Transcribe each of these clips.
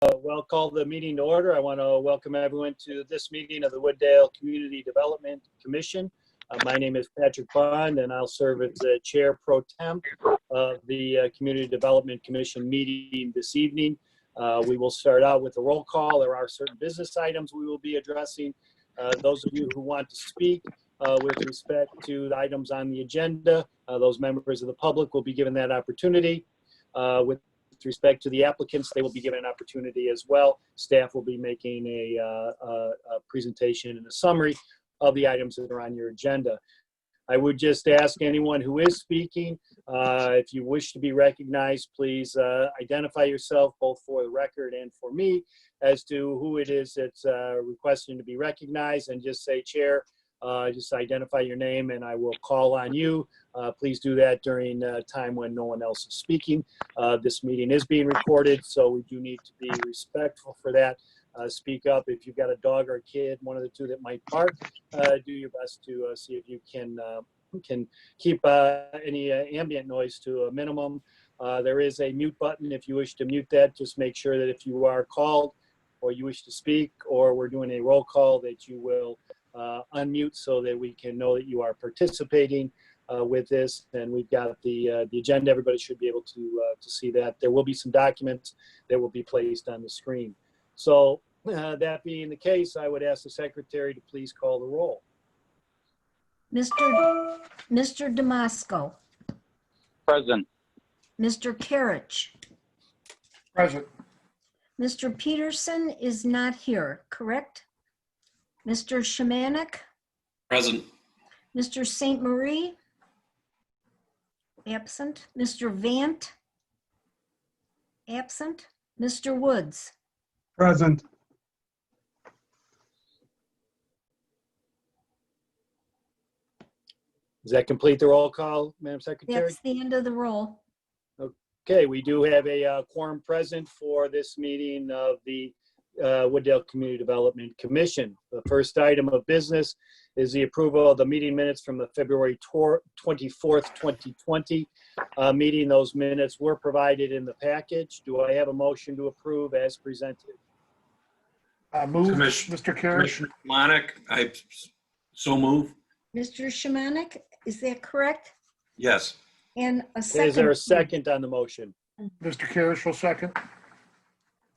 Well, call the meeting to order. I want to welcome everyone to this meeting of the Wooddale Community Development Commission. My name is Patrick Bond, and I'll serve as the Chair Pro Tem of the Community Development Commission meeting this evening. We will start out with a roll call. There are certain business items we will be addressing. Those of you who want to speak with respect to the items on the agenda, those members of the public will be given that opportunity. With respect to the applicants, they will be given an opportunity as well. Staff will be making a presentation and a summary of the items that are on your agenda. I would just ask anyone who is speaking, if you wish to be recognized, please identify yourself both for the record and for me as to who it is that's requesting to be recognized, and just say Chair, just identify your name and I will call on you. Please do that during time when no one else is speaking. This meeting is being recorded, so we do need to be respectful for that. Speak up if you've got a dog or a kid, one of the two that might bark. Do your best to see if you can keep any ambient noise to a minimum. There is a mute button if you wish to mute that. Just make sure that if you are called or you wish to speak or we're doing a roll call that you will unmute so that we can know that you are participating with this. And we've got the agenda. Everybody should be able to see that. There will be some documents that will be placed on the screen. So that being the case, I would ask the secretary to please call the roll. Mr. Damasco. Present. Mr. Karich. Present. Mr. Peterson is not here, correct? Mr. Shemanek. Present. Mr. St. Marie. Absent. Mr. Vant. Absent. Mr. Woods. Present. Does that complete the roll call, Madam Secretary? That's the end of the roll. Okay, we do have a quorum present for this meeting of the Wooddale Community Development Commission. The first item of business is the approval of the meeting minutes from the February 24th, 2020 meeting. Those minutes were provided in the package. Do I have a motion to approve as presented? Move, Commissioner- Mr. Karich. Commissioner Monick, I so move. Mr. Shemanek, is that correct? Yes. And a second. Is there a second on the motion? Mr. Karich will second.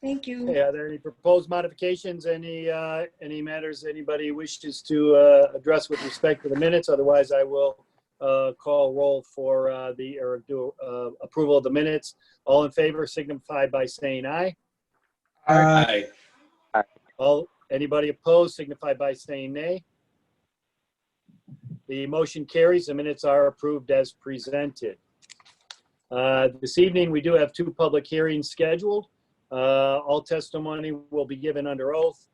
Thank you. Okay, are there any proposed modifications, any matters anybody wishes to address with respect to the minutes? Otherwise, I will call roll for approval of the minutes. All in favor signify by saying aye. Aye. Anybody opposed signify by saying nay. The motion carries. The minutes are approved as presented. This evening, we do have two public hearings scheduled. All testimony will be given under oath.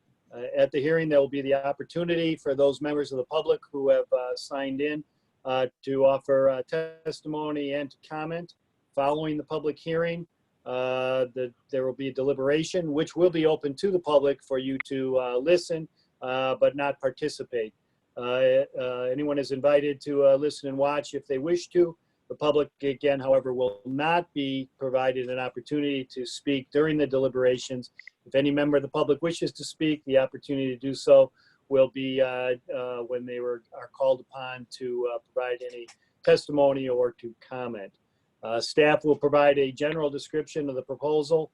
At the hearing, there will be the opportunity for those members of the public who have signed in to offer testimony and to comment. Following the public hearing, there will be a deliberation, which will be open to the public for you to listen, but not participate. Anyone is invited to listen and watch if they wish to. The public, again, however, will not be provided an opportunity to speak during the deliberations. If any member of the public wishes to speak, the opportunity to do so will be when they are called upon to provide any testimony or to comment. Staff will provide a general description of the proposal,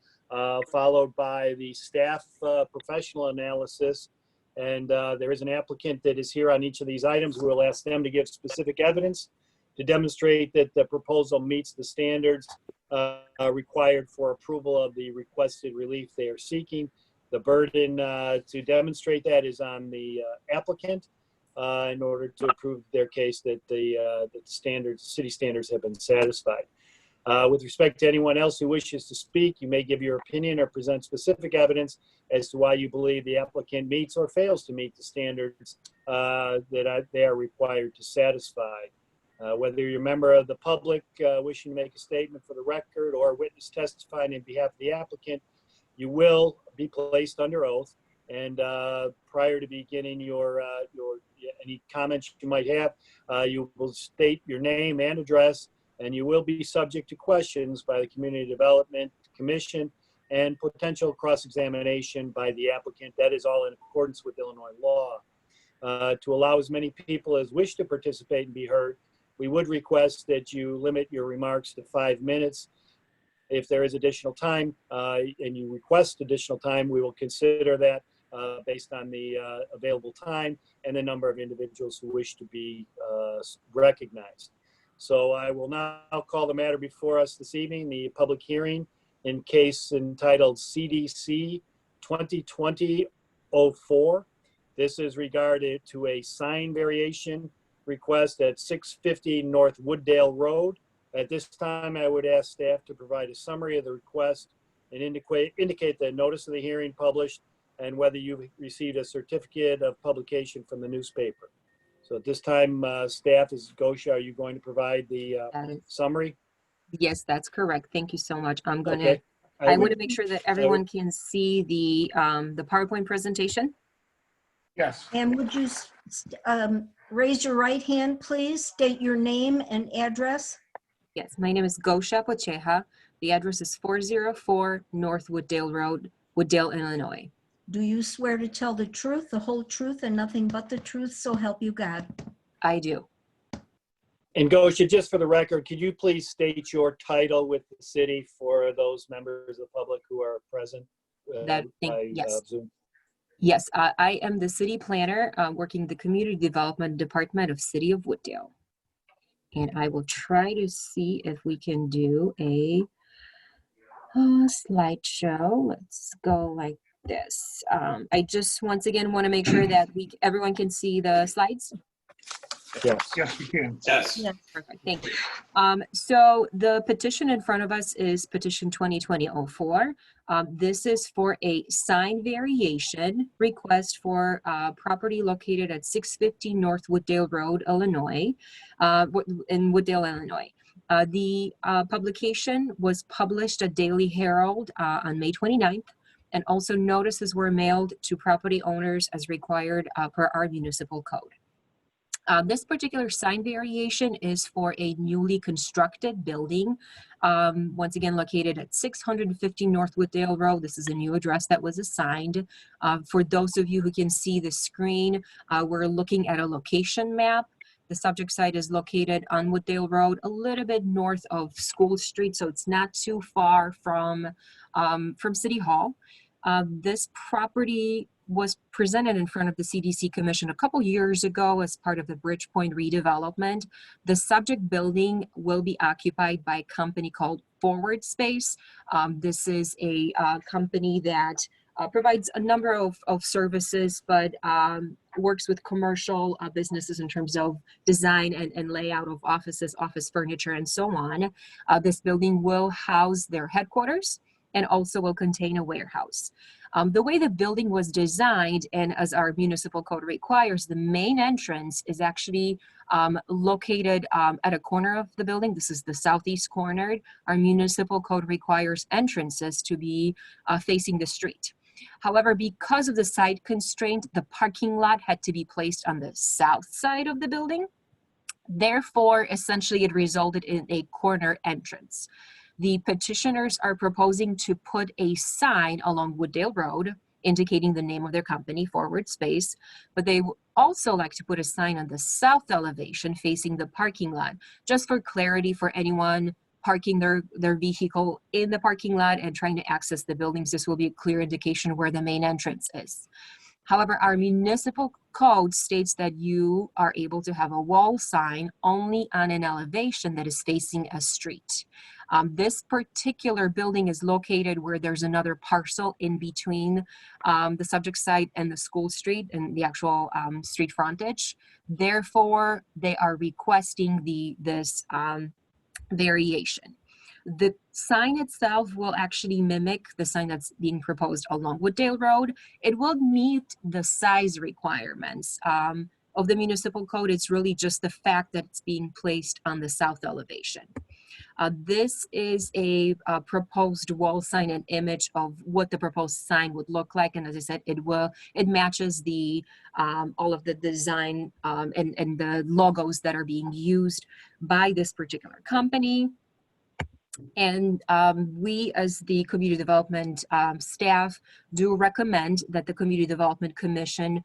followed by the staff professional analysis. And there is an applicant that is here on each of these items. We will ask them to give specific evidence to demonstrate that the proposal meets the standards required for approval of the requested relief they are seeking. The burden to demonstrate that is on the applicant in order to prove their case that the city standards have been satisfied. With respect to anyone else who wishes to speak, you may give your opinion or present specific evidence as to why you believe the applicant meets or fails to meet the standards that they are required to satisfy. Whether you're a member of the public wishing to make a statement for the record or a witness testifying on behalf of the applicant, you will be placed under oath. And prior to beginning any comments you might have, you will state your name and address, and you will be subject to questions by the Community Development Commission and potential cross-examination by the applicant. That is all in accordance with Illinois law. To allow as many people as wish to participate and be heard, we would request that you limit your remarks to 5 minutes. If there is additional time and you request additional time, we will consider that based on the available time and the number of individuals who wish to be recognized. So I will now call the matter before us this evening, the public hearing in case entitled CDC 2020-04. This is regarded to a sign variation request at 650 North Wooddale Road. At this time, I would ask staff to provide a summary of the request and indicate the notice of the hearing published and whether you received a certificate of publication from the newspaper. So at this time, staff, Gosha, are you going to provide the summary? Yes, that's correct. Thank you so much. I'm going to, Okay. I want to make sure that everyone can see the PowerPoint presentation. Yes. And would you raise your right hand, please? State your name and address. Yes, my name is Gosha Pocheja. The address is 404 North Wooddale Road, Wooddale, Illinois. Do you swear to tell the truth, the whole truth, and nothing but the truth, so help you God? I do. And Gosha, just for the record, could you please state your title with the city for those members of the public who are present by Yes. Zoom? Yes, I am the city planner working the Community Development Department of City of Wooddale. And I will try to see if we can do a slideshow. Let's go like this. I just once again want to make sure that everyone can see the slides. Yes. Yes, we can. Yes. Yeah. Perfect, thank you. So the petition in front of us is petition 2020-04. This is for a sign variation request for property located at 650 North Wooddale Road, Illinois, in Wooddale, Illinois. The publication was published at Daily Herald on May 29th, and also notices were mailed to property owners as required per our municipal code. This particular sign variation is for a newly constructed building, once again located at 650 North Wooddale Road. This is a new address that was assigned. For those of you who can see the screen, we're looking at a location map. The subject site is located on Wooddale Road, a little bit north of School Street, so it's not too far from City Hall. This property was presented in front of the CDC Commission a couple years ago as part of the Bridgepoint redevelopment. The subject building will be occupied by a company called Forward Space. This is a company that provides a number of services, but works with commercial businesses in terms of design and layout of offices, office furniture, and so on. This building will house their headquarters and also will contain a warehouse. The way the building was designed, and as our municipal code requires, the main entrance is actually located at a corner of the building. This is the southeast corner. Our municipal code requires entrances to be facing the street. However, because of the site constraint, the parking lot had to be placed on the south side of the building. Therefore, essentially, it resulted in a corner entrance. The petitioners are proposing to put a sign along Wooddale Road indicating the name of their company, Forward Space, but they also like to put a sign on the south elevation facing the parking lot, just for clarity for anyone parking their vehicle in the parking lot and trying to access the buildings. This will be a clear indication where the main entrance is. However, our municipal code states that you are able to have a wall sign only on an elevation that is facing a street. This particular building is located where there's another parcel in between the subject site and the School Street and the actual street frontage. Therefore, they are requesting this variation. The sign itself will actually mimic the sign that's being proposed along Wooddale Road. It will meet the size requirements of the municipal code. It's really just the fact that it's being placed on the south elevation. This is a proposed wall sign and image of what the proposed sign would look like. And as I said, it matches the all of the design and the logos that are being used by this particular company. And we, as the Community Development staff, do recommend that the Community Development Commission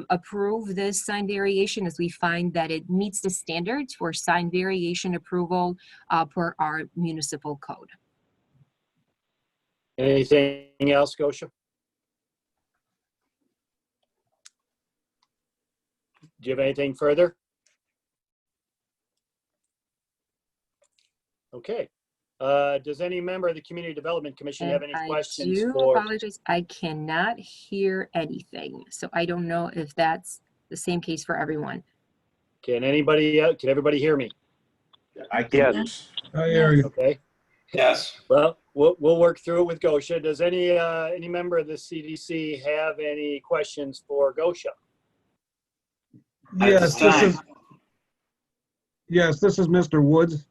approve this sign variation, as we find that it meets the standards for sign variation approval per our municipal code. Anything else, Gosha? Do you have anything further? Okay. Does any member of the Community Development Commission have any I questions do for? apologize, I cannot hear anything. So I don't know if that's the same case for everyone. Can everybody hear me? Yes. I hear you. Okay. Yes. Well, we'll work through it with Gosha. Does any member of the CDC have any questions for Gosha? Yes, this is Mr. Woods.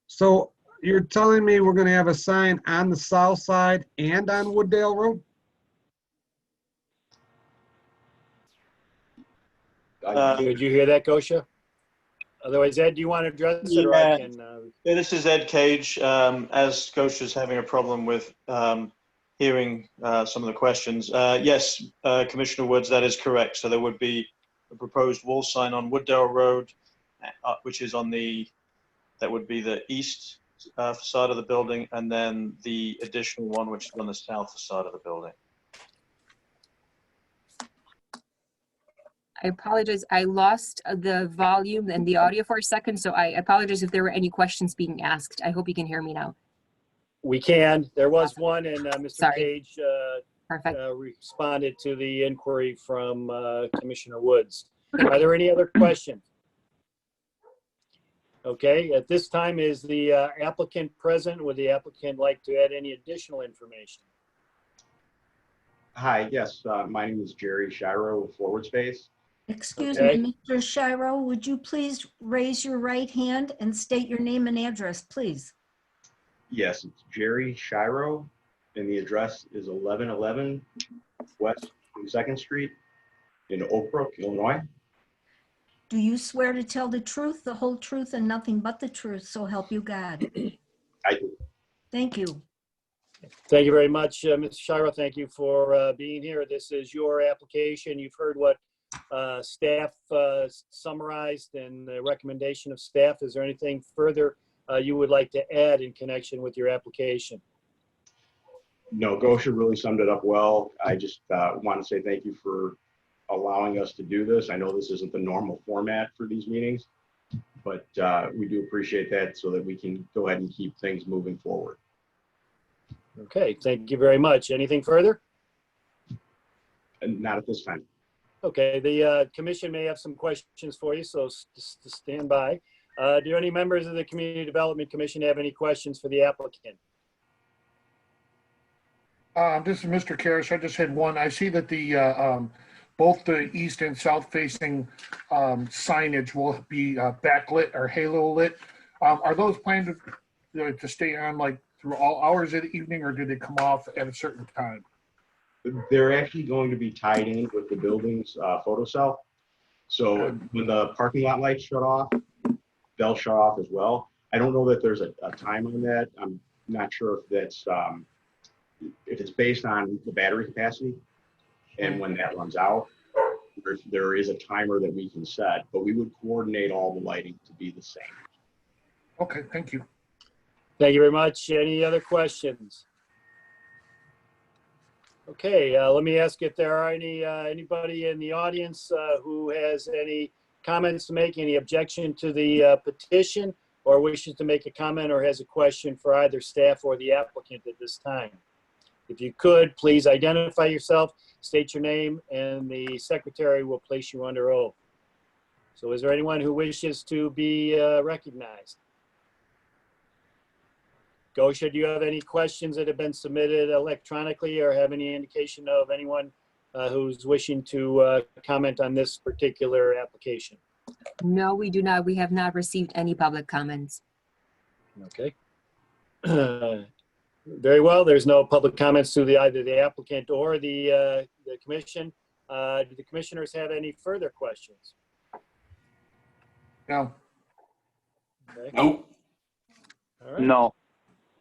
So you're telling me we're going to have a sign on the south side and on Wooddale Road? Did you hear that, Gosha? Otherwise, Ed, do you want to address it, or I Yeah. can? Yeah, this is Ed Cage. As Gosha's having a problem with hearing some of the questions. Yes, Commissioner Woods, that is correct. So there would be a proposed wall sign on Wooddale Road, which is on that would be the east facade of the building, and then the additional one, which is on the south facade of the building. I apologize, I lost the volume and the audio for a second, so I apologize if there were any questions being asked. I hope you can hear me now. We can. There was one, and Mr. Sorry. Cage Perfect. responded to the inquiry from Commissioner Woods. Are there any other questions? Okay, at this time, is the applicant present? Would the applicant like to add any additional information? Hi, yes, my name is Jerry Shiro with Forward Space. Excuse Okay. me, Mr. Shiro, would you please raise your right hand and state your name and address, please? Yes, it's Jerry Shiro, and the address is 1111 West 22nd Street in Oak Brook, Illinois. Do you swear to tell the truth, the whole truth, and nothing but the truth, so help you God? I do. Thank you. Thank you very much, Mr. Shiro. Thank you for being here. This is your application. You've heard what staff summarized and the recommendation of staff. Is there anything further you would like to add in connection with your application? No, Gosha really summed it up well. I just want to say thank you for allowing us to do this. I know this isn't the normal format for these meetings, but we do appreciate that so that we can go ahead and keep things moving forward. Okay, thank you very much. Anything further? And not at this time. Okay, the commission may have some questions for you, so stand by. Do any members of the Community Development Commission have any questions for the applicant? This is Mr. Karras. I just had one. I see that the both the east and south facing signage will be backlit or halo lit. Are those planned to stay on like through all hours of the evening, or do they come off at a certain time? They're actually going to be tied in with the building's photocell. So when the parking lot lights shut off, they'll shut off as well. I don't know that there's a time on that. I'm not sure if that's if it's based on the battery capacity and when that runs out. There is a timer that we can set, but we would coordinate all the lighting to be the same. Okay, thank you. Thank you very much. Any other questions? Okay, let me ask if there are anybody in the audience who has any comments to make, any objection to the petition, or wishes to make a comment or has a question for either staff or the applicant at this time. If you could, please identify yourself, state your name, and the secretary will place you under oath. So is there anyone who wishes to be recognized? Gosha, do you have any questions that have been submitted electronically or have any indication of anyone who's wishing to comment on this particular application? No, we do not. We have not received any public comments. Okay. Very well. There's no public comments to either the applicant or the commission. Do the commissioners have any further questions? No. Okay. Nope. All right. No.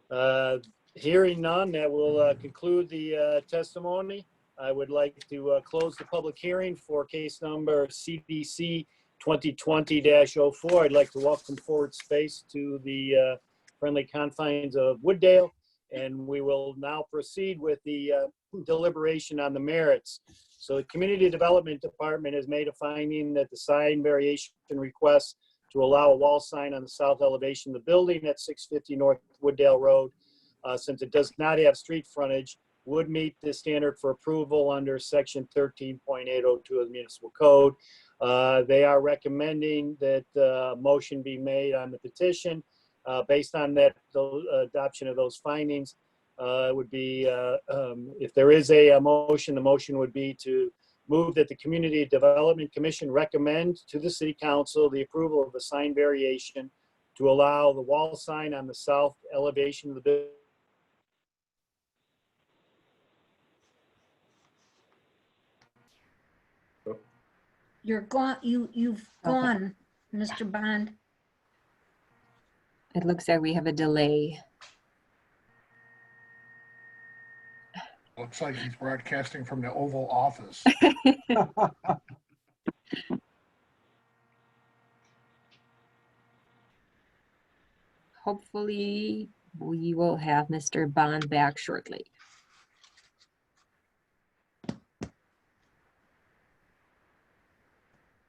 Hearing none, that will conclude the testimony. I would like to close the public hearing for case number CDC 2020-04. I'd like to welcome Forward Space to the friendly confines of Wooddale, and we will now proceed with the deliberation on the merits. So the Community Development Department has made a finding that the sign variation request to allow a wall sign on the south elevation of the building at 650 North Wooddale Road, since it does not have street frontage, would meet the standard for approval under section 13.802 of the municipal code. They are recommending that motion be made on the petition. Based on that adoption of those findings, would be, if there is a motion, the motion would be to move that the Community Development Commission recommend to the City Council the approval of the sign variation to allow the wall sign on the south elevation of the building. You're gone, you've gone, Mr. Bond. It looks like we have a delay. Looks like he's broadcasting from the Oval Office. Hopefully, we will have Mr. Bond back shortly.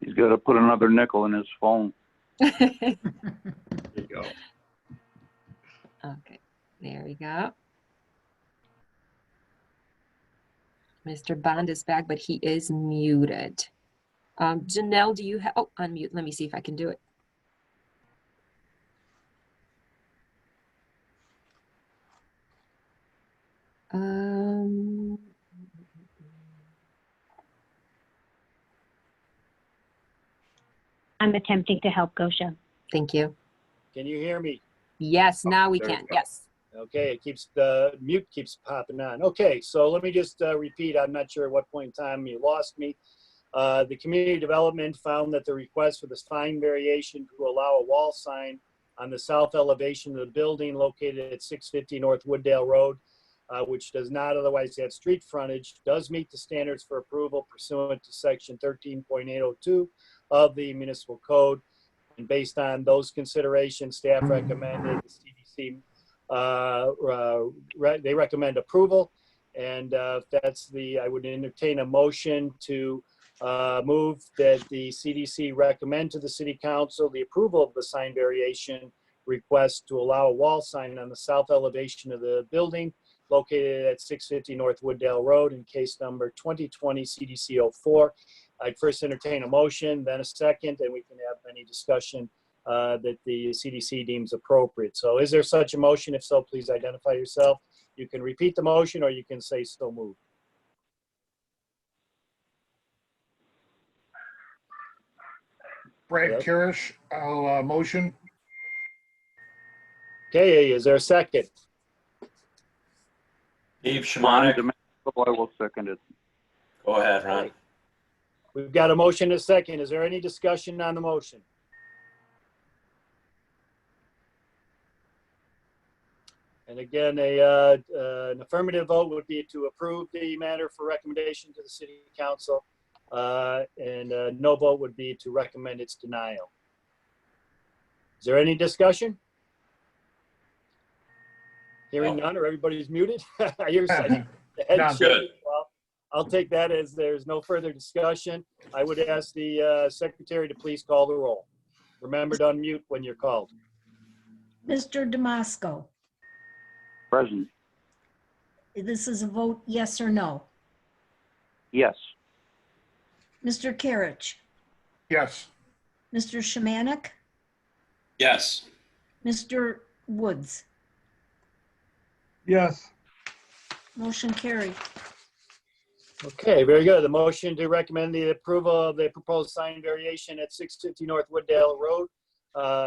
He's got to put another nickel in his phone. There you go. Okay, there we go. Mr. Bond is back, but he is muted. Janelle, do you have, oh, unmute. Let me see if I can do it. I'm attempting to help Gosha. Thank you. Can you hear me? Yes, now we there we can. go. Yes. Okay, it keeps, the mute keeps popping on. Okay, so let me just repeat. I'm not sure at what point in time you lost me. The community development found that the request for the sign variation to allow a wall sign on the south elevation of the building located at 650 North Wooddale Road, which does not otherwise have street frontage, does meet the standards for approval pursuant to section 13.802 of the municipal code. And based on those considerations, staff recommended the CDC, they recommend approval. And that's the, I would entertain a motion to move that the CDC recommend to the City Council the approval of the sign variation request to allow a wall sign on the south elevation of the building located at 650 North Wooddale Road in case number 2020 CDC 04. I'd first entertain a motion, then a second, and we can have any discussion that the CDC deems appropriate. So is there such a motion? If so, please identify yourself. You can repeat the motion or you can say so moved. Brad Yep. Kirish, I'll motion. Okay, is there a second? Dave Ron Schmanek. Domenico, I will second it. Go ahead, Ron. We've got a motion and a second. Is there any discussion on the motion? And again, an affirmative vote would be to approve the matter for recommendation to the City Council, and a no vote would be to recommend its denial. Is there any discussion? Hearing none, or everybody's muted? I hear the head None. shaking. Well, I'll take that as there's no further discussion. I would ask the secretary to please call the roll. Remember to unmute when you're called. Mr. Damasco, Present. this is a vote yes or no. Yes. Mr. Kirich, Yes. Mr. Shemanek, Yes. Mr. Woods, Yes. motion carried. Okay, very good. The motion to recommend the approval of the proposed sign variation at 650 North Wooddale Road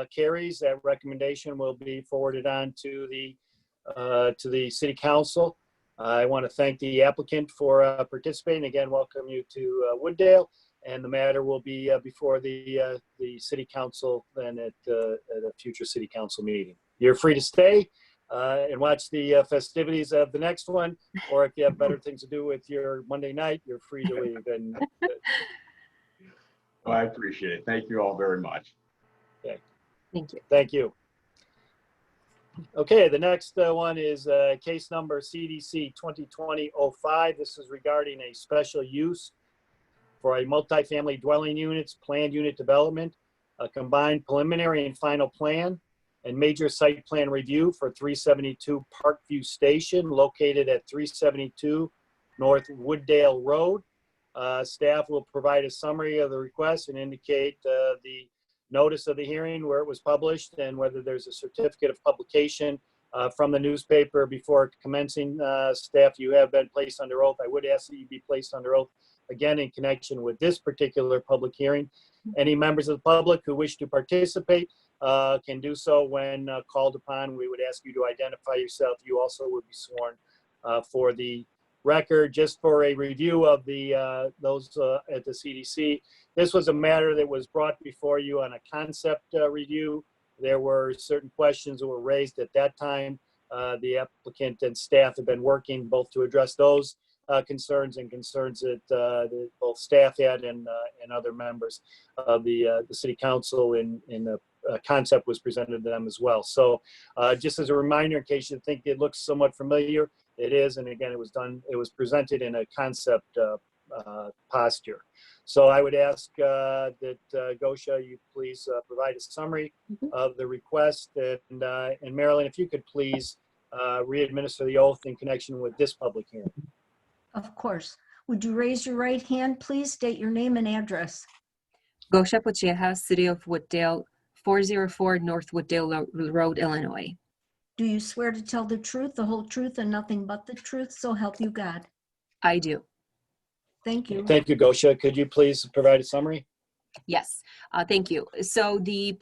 carries. That recommendation will be forwarded on to the City Council. I want to thank the applicant for participating. Again, welcome you to Wooddale, and the matter will be before the City Council then at a future City Council meeting. You're free to stay. and watch the festivities of the next one. Or if you have better things to do with your Monday night, you're free to leave. And Well, I appreciate it. Thank you all very much. Thank you. thank you. Okay, the next one is case number CDC 2020-05. This is regarding a special use for a multifamily dwelling units, planned unit development, a combined preliminary and final plan, and major site plan review for 372 Parkview Station located at 372 North Wooddale Road. Staff will provide a summary of the request and indicate the notice of the hearing, where it was published, and whether there's a certificate of publication from the newspaper before commencing. Staff, you have been placed under oath. I would ask that you be placed under oath again in connection with this particular public hearing. Any members of the public who wish to participate can do so when called upon. We would ask you to identify yourself. You also would be sworn for the record. Just for a review of the those at the CDC. This was a matter that was brought before you on a concept review. There were certain questions that were raised at that time. The applicant and staff have been working both to address those concerns and concerns that both staff had and other members of the city council in the concept was presented to them as well. So just as a reminder, in case you think it looks somewhat familiar, it is. And again, it was presented in a concept posture. So I would ask that Gosha, you please provide a summary of the request, and Marilyn, if you could please re-administer the oath in connection with this public hearing. Of course. Would you raise your right hand, please? State your name and address. Gosha Pocheja, City of Wooddale, 404 North Wooddale Road, Illinois. Do you swear to tell the truth, the whole truth, and nothing but the truth, so help you God? I do. Thank you. Thank you, Gosha. Could you please provide a summary? Yes, thank you. So the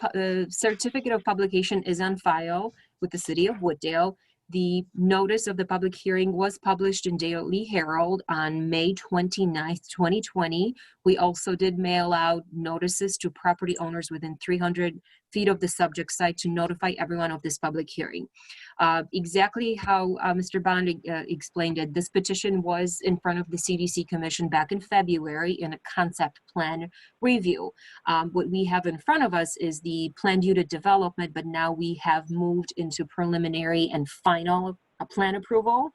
certificate of publication is on file with the City of Wooddale. The notice of the public hearing was published in Daily Herald on May 29th, 2020. We also did mail out notices to property owners within 300 feet of the subject site to notify everyone of this public hearing. Exactly how Mr. Bond explained it, this petition was in front of the CDC Commission back in February in a concept plan review. What we have in front of us is the planned unit development, but now we have moved into preliminary and final plan approval.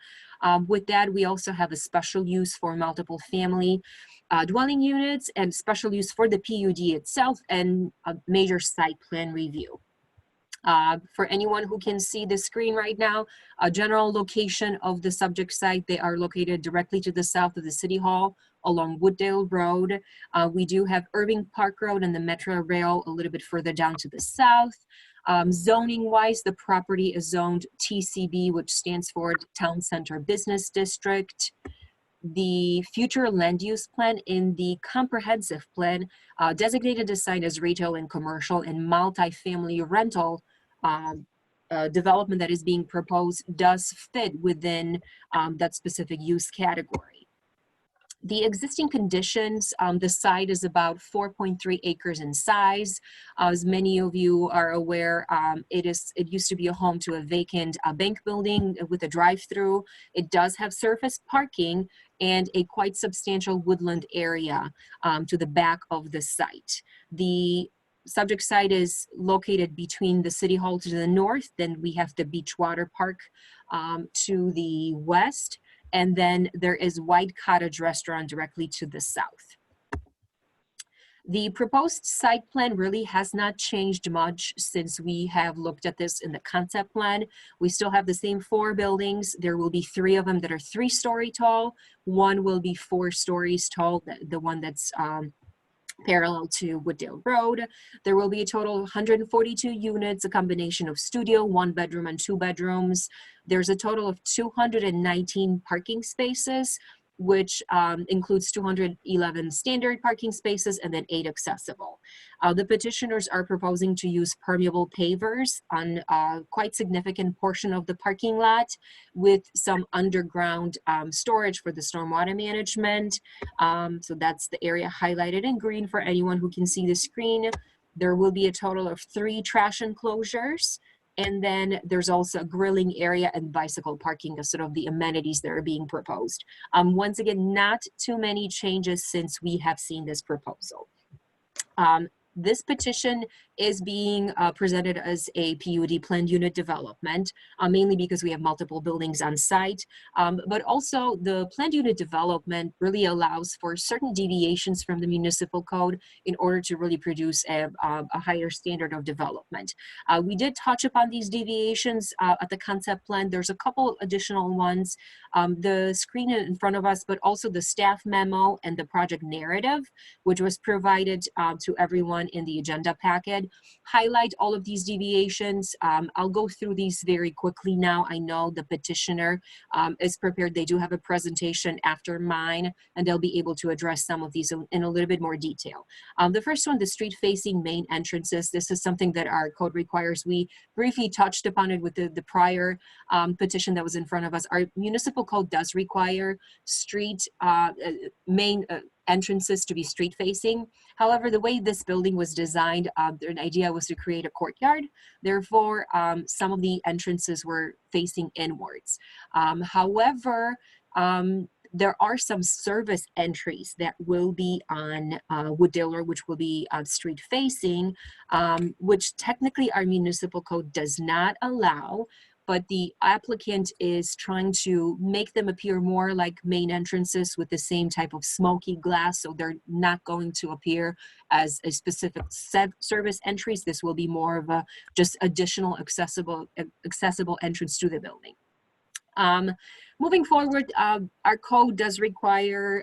With that, we also have a special use for multiple family dwelling units and special use for the PUD itself and a major site plan review. For anyone who can see the screen right now, a general location of the subject site, they are located directly to the south of the City Hall along Wooddale Road. We do have Irving Park Road and the Metro Rail a little bit further down to the south. Zoning wise, the property is zoned TCB, which stands for Town Center Business District. The future land use plan in the comprehensive plan designated the site as retail and commercial and multifamily rental development that is being proposed does fit within that specific use category. The existing conditions, the site is about 4.3 acres in size. As many of you are aware, it used to be a home to a vacant bank building with a drive-through. It does have surface parking and a quite substantial woodland area to the back of the site. The subject site is located between the City Hall to the north, then we have the Beachwater Park to the west, and then there is White Cottage Restaurant directly to the south. The proposed site plan really has not changed much since we have looked at this in the concept plan. We still have the same 4 buildings. There will be 3 of them that are 3-story tall. 1 will be 4 stories tall, the one that's parallel to Wooddale Road. There will be a total of 142 units, a combination of studio, 1 bedroom and 2 bedrooms. There's a total of 219 parking spaces, which includes 211 standard parking spaces and then 8 accessible. The petitioners are proposing to use permeable pavers on a quite significant portion of the parking lot with some underground storage for the stormwater management. So that's the area highlighted in green for anyone who can see the screen. There will be a total of 3 trash enclosures And then there's also a grilling area and bicycle parking as sort of the amenities that are being proposed. Once again, not too many changes since we have seen this proposal. This petition is being presented as a PUD planned unit development, mainly because we have multiple buildings on site, but also the planned unit development really allows for certain deviations from the municipal code in order to really produce a higher standard of development. We did touch upon these deviations at the concept plan. There's a couple additional ones, the screen in front of us, but also the staff memo and the project narrative, which was provided to everyone in the agenda packet, highlight all of these deviations. I'll go through these very quickly now. I know the petitioner is prepared. They do have a presentation after mine, and they'll be able to address some of these in a little bit more detail. The first one, the street-facing main entrances. This is something that our code requires. We briefly touched upon it with the prior petition that was in front of us. Our municipal code does require street main entrances to be street facing. However, the way this building was designed, the idea was to create a courtyard. Therefore, some of the entrances were facing inwards. However, there are some service entries that will be on Wooddale Road, which will be street facing, which technically our municipal code does not allow, but the applicant is trying to make them appear more like main entrances with the same type of smoky glass, so they're not going to appear as a specific service entries. This will be more of a just additional accessible entrance to the building. Moving forward, our code does require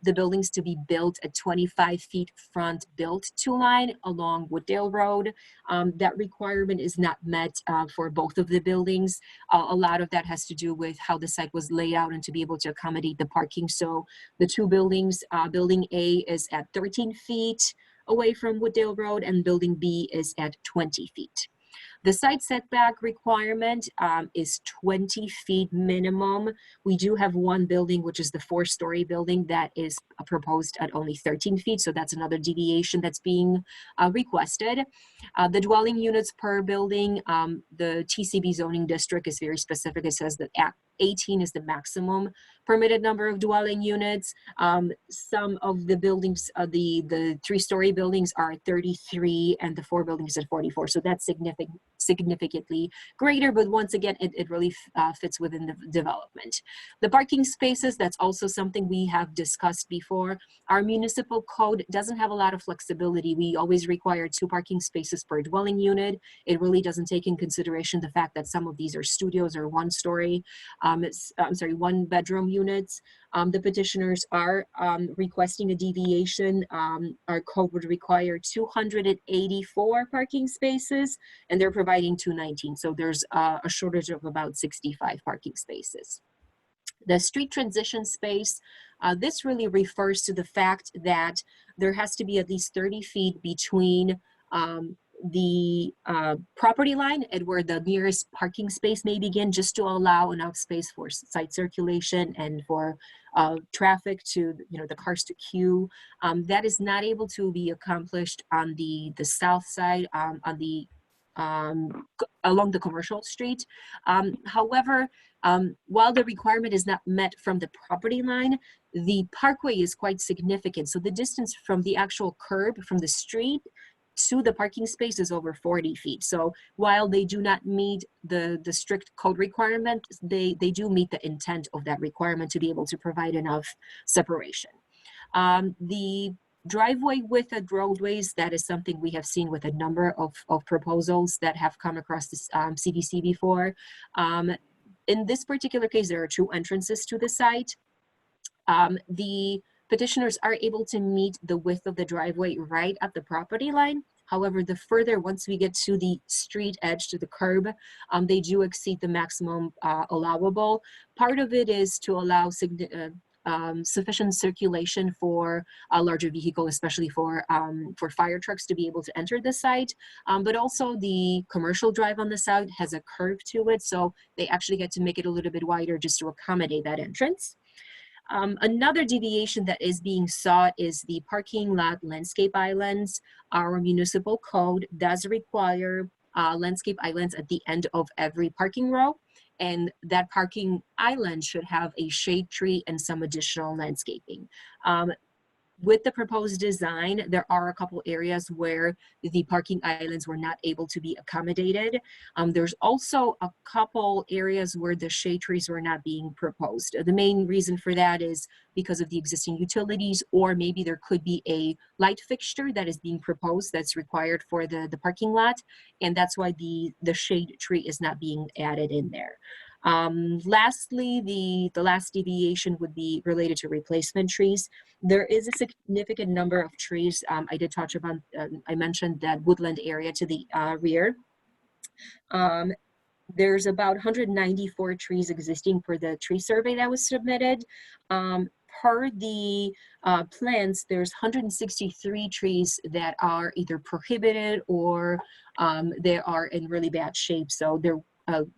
the buildings to be built at 25 feet front built to line along Wooddale Road. That requirement is not met for both of the buildings. A lot of that has to do with how the site was laid out and to be able to accommodate the parking. So the two buildings, building A is at 13 feet away from Wooddale Road and building B is at 20 feet. The site setback requirement is 20 feet minimum. We do have one building, which is the 4-story building, that is proposed at only 13 feet. So that's another deviation that's being requested. The dwelling units per building, the TCB zoning district is very specific. It says that 18 is the maximum permitted number of dwelling units. Some of the buildings, the 3-story buildings are at 33 and the 4 buildings at 44. So that's significantly greater, but once again, it really fits within the development. The parking spaces, that's also something we have discussed before. Our municipal code doesn't have a lot of flexibility. We always require 2 parking spaces per dwelling unit. It really doesn't take in consideration the fact that some of these are studios or 1-story, 1-bedroom units. The petitioners are requesting a deviation. Our code would require 284 parking spaces, and they're providing 219. So there's a shortage of about 65 parking spaces. The street transition space, this really refers to the fact that there has to be at least 30 feet between the property line and where the nearest parking space may begin, just to allow enough space for site circulation and for traffic to, the cars to queue. That is not able to be accomplished on the south side, on the along the commercial street. However, while the requirement is not met from the property line, the parkway is quite significant. So the distance from the actual curb, from the street to the parking space, is over 40 feet. So while they do not meet the strict code requirement, they do meet the intent of that requirement to be able to provide enough separation. The driveway width at roadways, that is something we have seen with a number of proposals that have come across this CDC before. In this particular case, there are 2 entrances to the site. The petitioners are able to meet the width of the driveway right at the property line. However, the further, once we get to the street edge, to the curb, they do exceed the maximum allowable. Part of it is to allow sufficient circulation for a larger vehicle, especially for fire trucks to be able to enter the site. But also the commercial drive on the side has a curve to it, so they actually get to make it a little bit wider just to accommodate that entrance. Another deviation that is being sought is the parking lot landscape islands. Our municipal code does require landscape islands at the end of every parking row. And that parking island should have a shade tree and some additional landscaping. With the proposed design, there are a couple areas where the parking islands were not able to be accommodated. There's also a couple areas where the shade trees were not being proposed. The main reason for that is because of the existing utilities, or maybe there could be a light fixture that is being proposed that's required for the parking lot. And that's why the shade tree is not being added in there. Lastly, the last deviation would be related to replacement trees. There is a significant number of trees. I did touch upon, I mentioned that woodland area to the rear. There's about 194 trees existing per the tree survey that was submitted. Per the plans, there's 163 trees that are either prohibited or they are in really bad shape. So they're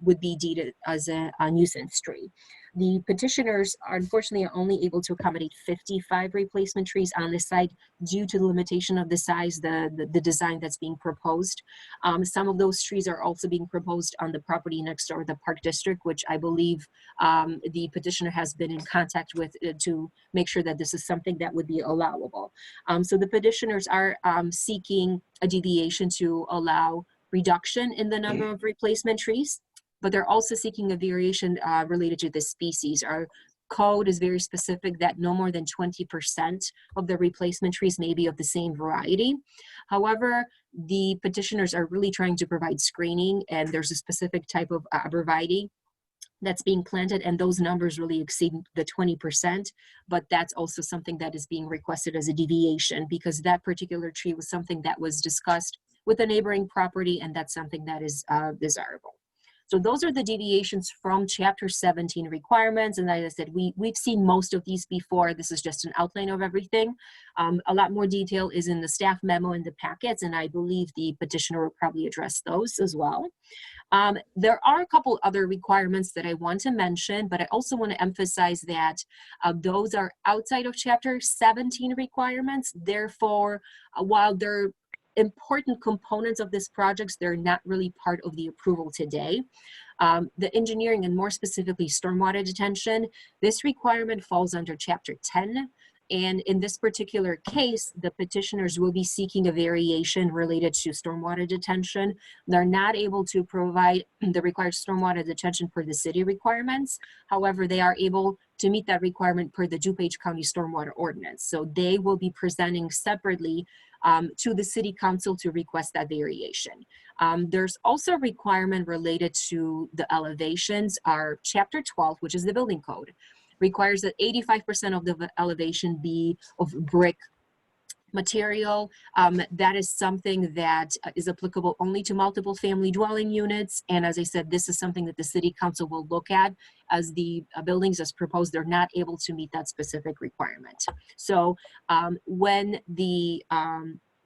would be deemed as a nuisance tree. The petitioners are unfortunately only able to accommodate 55 replacement trees on the site due to the limitation of the size, the design that's being proposed. Some of those trees are also being proposed on the property next door, the Park District, which I believe the petitioner has been in contact with to make sure that this is something that would be allowable. So the petitioners are seeking a deviation to allow reduction in the number of replacement trees, but they're also seeking a variation related to the species. Our code is very specific that no more than 20% of the replacement trees may be of the same variety. However, the petitioners are really trying to provide screening, and there's a specific type of arborvitae that's being planted, and those numbers really exceed the 20%, but that's also something that is being requested as a deviation because that particular tree was something that was discussed with a neighboring property, and that's something that is desirable. So those are the deviations from Chapter 17 requirements, and as I said, we've seen most of these before. This is just an outline of everything. A lot more detail is in the staff memo in the packets, and I believe the petitioner will probably address those as well. There are a couple other requirements that I want to mention, but I also want to emphasize that those are outside of Chapter 17 requirements. Therefore, while they're important components of this project, they're not really part of the approval today. The engineering, and more specifically stormwater detention, this requirement falls under Chapter 10. And in this particular case, the petitioners will be seeking a variation related to stormwater detention. They're not able to provide the required stormwater detention per the city requirements. However, they are able to meet that requirement per the DuPage County Stormwater Ordinance. So they will be presenting separately to the city council to request that variation. There's also a requirement related to the elevations. Our Chapter 12, which is the building code, requires that 85% of the elevation be of brick material. That is something that is applicable only to multiple family dwelling units. And as I said, this is something that the city council will look at as the buildings as proposed, they're not able to meet that specific requirement. So when the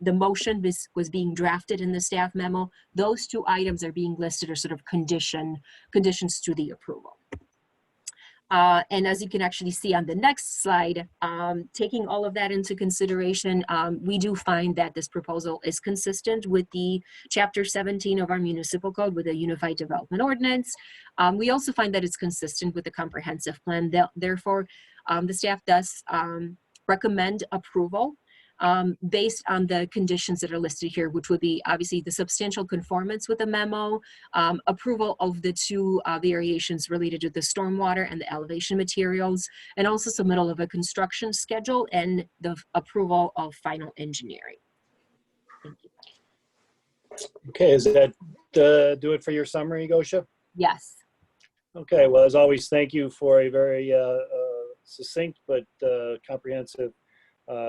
motion was being drafted in the staff memo, those two items are being listed as sort of conditions to the approval. And as you can actually see on the next slide, taking all of that into consideration, we do find that this proposal is consistent with the Chapter 17 of our municipal code with a unified development ordinance. We also find that it's consistent with the comprehensive plan. Therefore, the staff does recommend approval based on the conditions that are listed here, which would be obviously the substantial conformance with the memo, approval of the two variations related to the stormwater and the elevation materials, and also submittal of a construction schedule and the approval of final engineering. Thank you. Okay, is that do it for your summary, Gosha? Yes. Okay, well, as always, thank you for a very succinct but comprehensive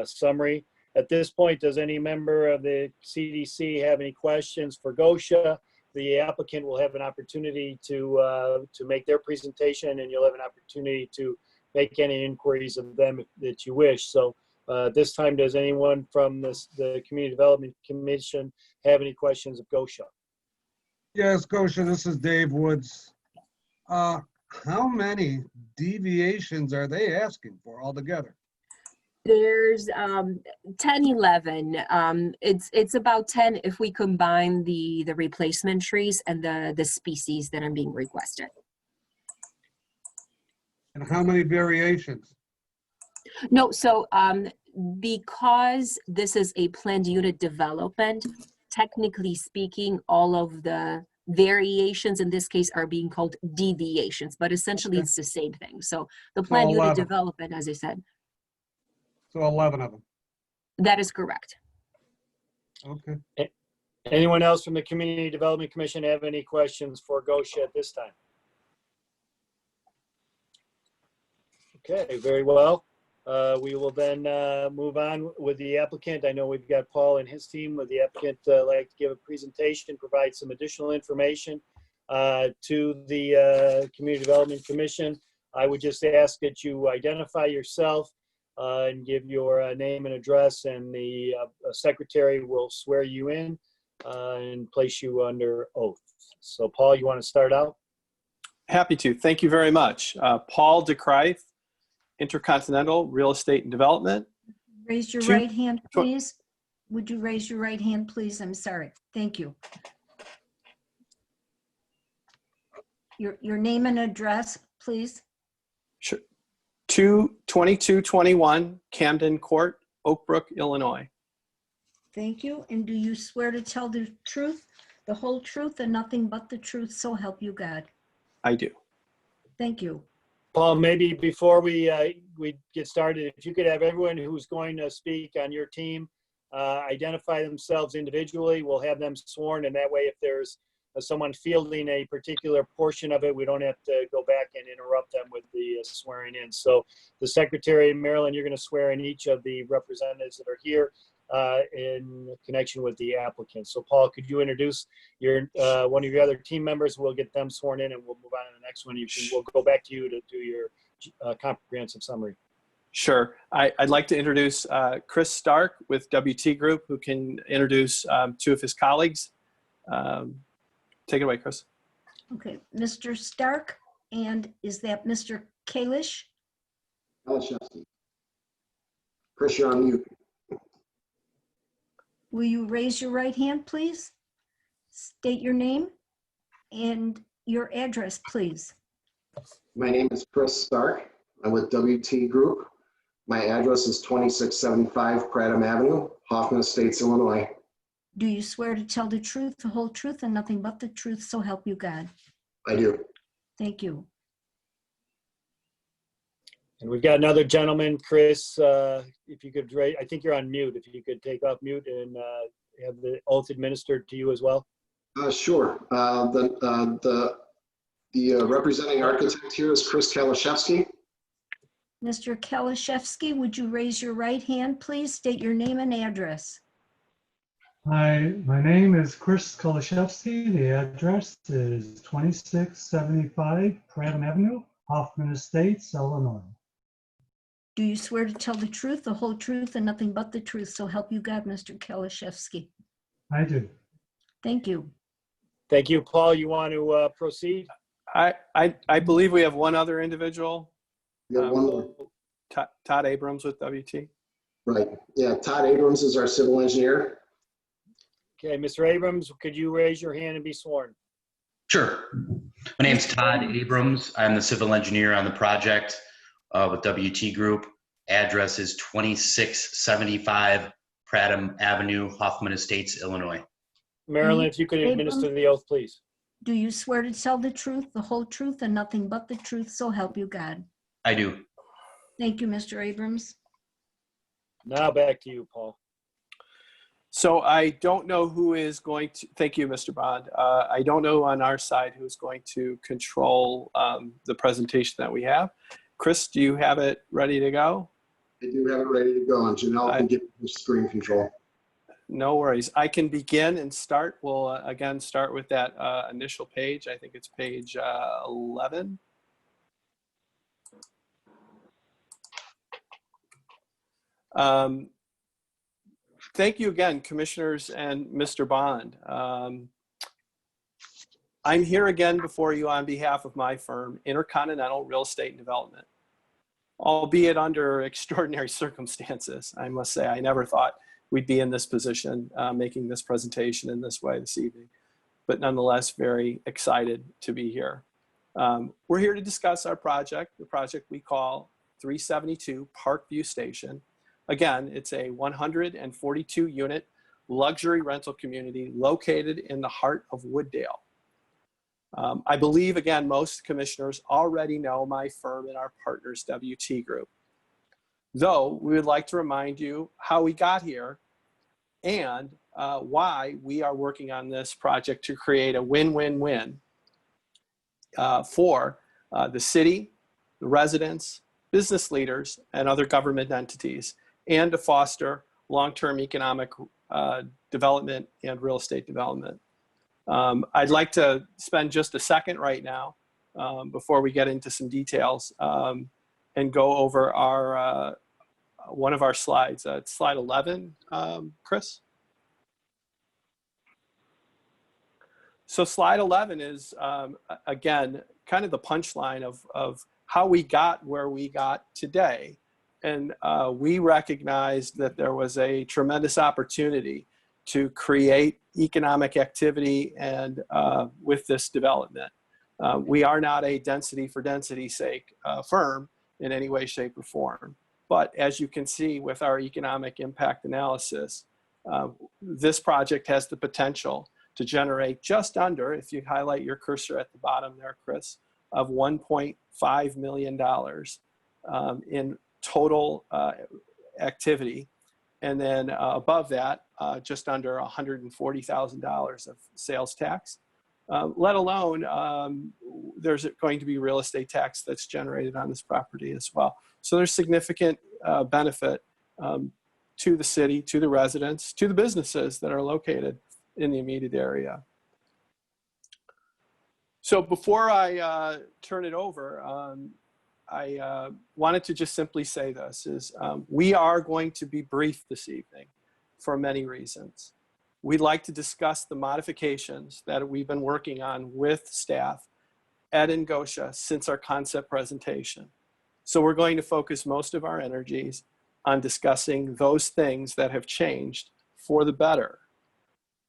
summary. At this point, does any member of the CDC have any questions for Gosha? The applicant will have an opportunity to make their presentation, and you'll have an opportunity to make any inquiries of them that you wish. So this time, does anyone from the Community Development Commission have any questions of Gosha? Yes, Gosha, this is Dave Woods. How many deviations are they asking for altogether? There's 10, 11. It's about 10 if we combine the replacement trees and the species that are being requested. And how many variations? No, so because this is a planned unit development, technically speaking, all of the variations in this case are being called deviations, but essentially Okay. it's the same thing. So the planned unit 11. development, as I said, So 11 of them. that is correct. Okay. Anyone else from the Community Development Commission have any questions for Gosha at this time? Okay, very well. We will then move on with the applicant. I know we've got Paul and his team with the applicant like to give a presentation, provide some additional information to the Community Development Commission. I would just ask that you identify yourself and give your name and address, and the secretary will swear you in and place you under oath. So Paul, you want to start out? Happy to. Thank you very much. Paul DeCryth, Intercontinental Real Estate and Development. Raise your right hand, please. Would you raise your right hand, please? I'm sorry. Thank you. Your name and address, please. Sure. 2221 Camden Court, Oak Brook, Illinois. Thank you. And do you swear to tell the truth, the whole truth, and nothing but the truth, so help you God? I do. Thank you. Paul, maybe before we get started, if you could have everyone who's going to speak on your team identify themselves individually, we'll have them sworn, and that way if there's someone fielding a particular portion of it, we don't have to go back and interrupt them with the swearing in. So the Secretary, Marilyn, you're going to swear in each of the representatives that are here in connection with the applicant. So Paul, could you introduce your one of your other team members? We'll get them sworn in and we'll move on to the next one. We'll go back to you to do your comprehensive summary. Sure. I'd like to introduce Chris Stark with WT Group, who can introduce two of his colleagues. Take it away, Chris. Okay, Mr. Stark, and is that Mr. Kalish? Kalashevsky. Chris, you're on mute. Will you raise your right hand, please? State your name and your address, please. My name is Chris Stark. I'm with WT Group. My address is 2675 Prattam Avenue, Hoffman Estates, Illinois. Do you swear to tell the truth, the whole truth, and nothing but the truth, so help you God? I do. Thank you. And we've got another gentleman, Chris, if you could, I think you're on mute. If you could take off mute and have the oath administered to you as well. Sure. The representing architect here is Chris Kalashevsky. Mr. Kalashevsky, would you raise your right hand, please? State your name and address. Hi, my name is Chris Kalashevsky. The address is 2675 Prattam Avenue, Hoffman Estates, Illinois. Do you swear to tell the truth, the whole truth, and nothing but the truth, so help you God, Mr. Kalashevsky? I do. Thank you. Thank you. Paul, you want to proceed? I believe we have one other individual. We have one more. Todd Abrams with WT. Right. Yeah, Todd Abrams is our civil engineer. Okay, Mr. Abrams, could you raise your hand and be sworn? Sure. My name's Todd Abrams. I'm the civil engineer on the project with WT Group. Address is 2675 Prattam Avenue, Hoffman Estates, Illinois. Marilyn, if you could administer the oath, please. Do you swear to tell the truth, the whole truth, and nothing but the truth, so help you God? I do. Thank you, Mr. Abrams. Now back to you, Paul. So I don't know who is going to, thank you, Mr. Bond. I don't know on our side who's going to control the presentation that we have. Chris, do you have it ready to go? I do have it ready to go, and Janelle can get the screen control. No worries. I can begin and start. We'll again start with that initial page. I think it's page 11. Thank you again, commissioners and Mr. Bond. I'm here again before you on behalf of my firm, Intercontinental Real Estate and Development. albeit under extraordinary circumstances. I must say, I never thought we'd be in this position, making this presentation in this way this evening, but nonetheless, very excited to be here. We're here to discuss our project, the project we call 372 Parkview Station. Again, it's a 142 unit luxury rental community located in the heart of Wooddale. I believe, again, most commissioners already know my firm and our partners, WT Group. Though we would like to remind you how we got here and why we are working on this project to create a win-win-win for the city, the residents, business leaders, and other government entities, and to foster long-term economic development and real estate development. I'd like to spend just a second right now before we get into some details and go over our one of our slides. It's slide 11, Chris. So slide 11 is, again, kind of the punchline of how we got where we got today. And we recognized that there was a tremendous opportunity to create economic activity and with this development. We are not a density for density's sake firm in any way, shape, or form. But as you can see with our economic impact analysis, this project has the potential to generate just under, if you highlight your cursor at the bottom there, Chris, of $1.5 million in total activity. And then above that, just under $140,000 of sales tax, let alone there's going to be real estate tax that's generated on this property as well. So there's significant benefit to the city, to the residents, to the businesses that are located in the immediate area. So before I turn it over, I wanted to just simply say this, is we are going to be brief this evening for many reasons. We'd like to discuss the modifications that we've been working on with staff at Ingosha since our concept presentation. So we're going to focus most of our energies on discussing those things that have changed for the better.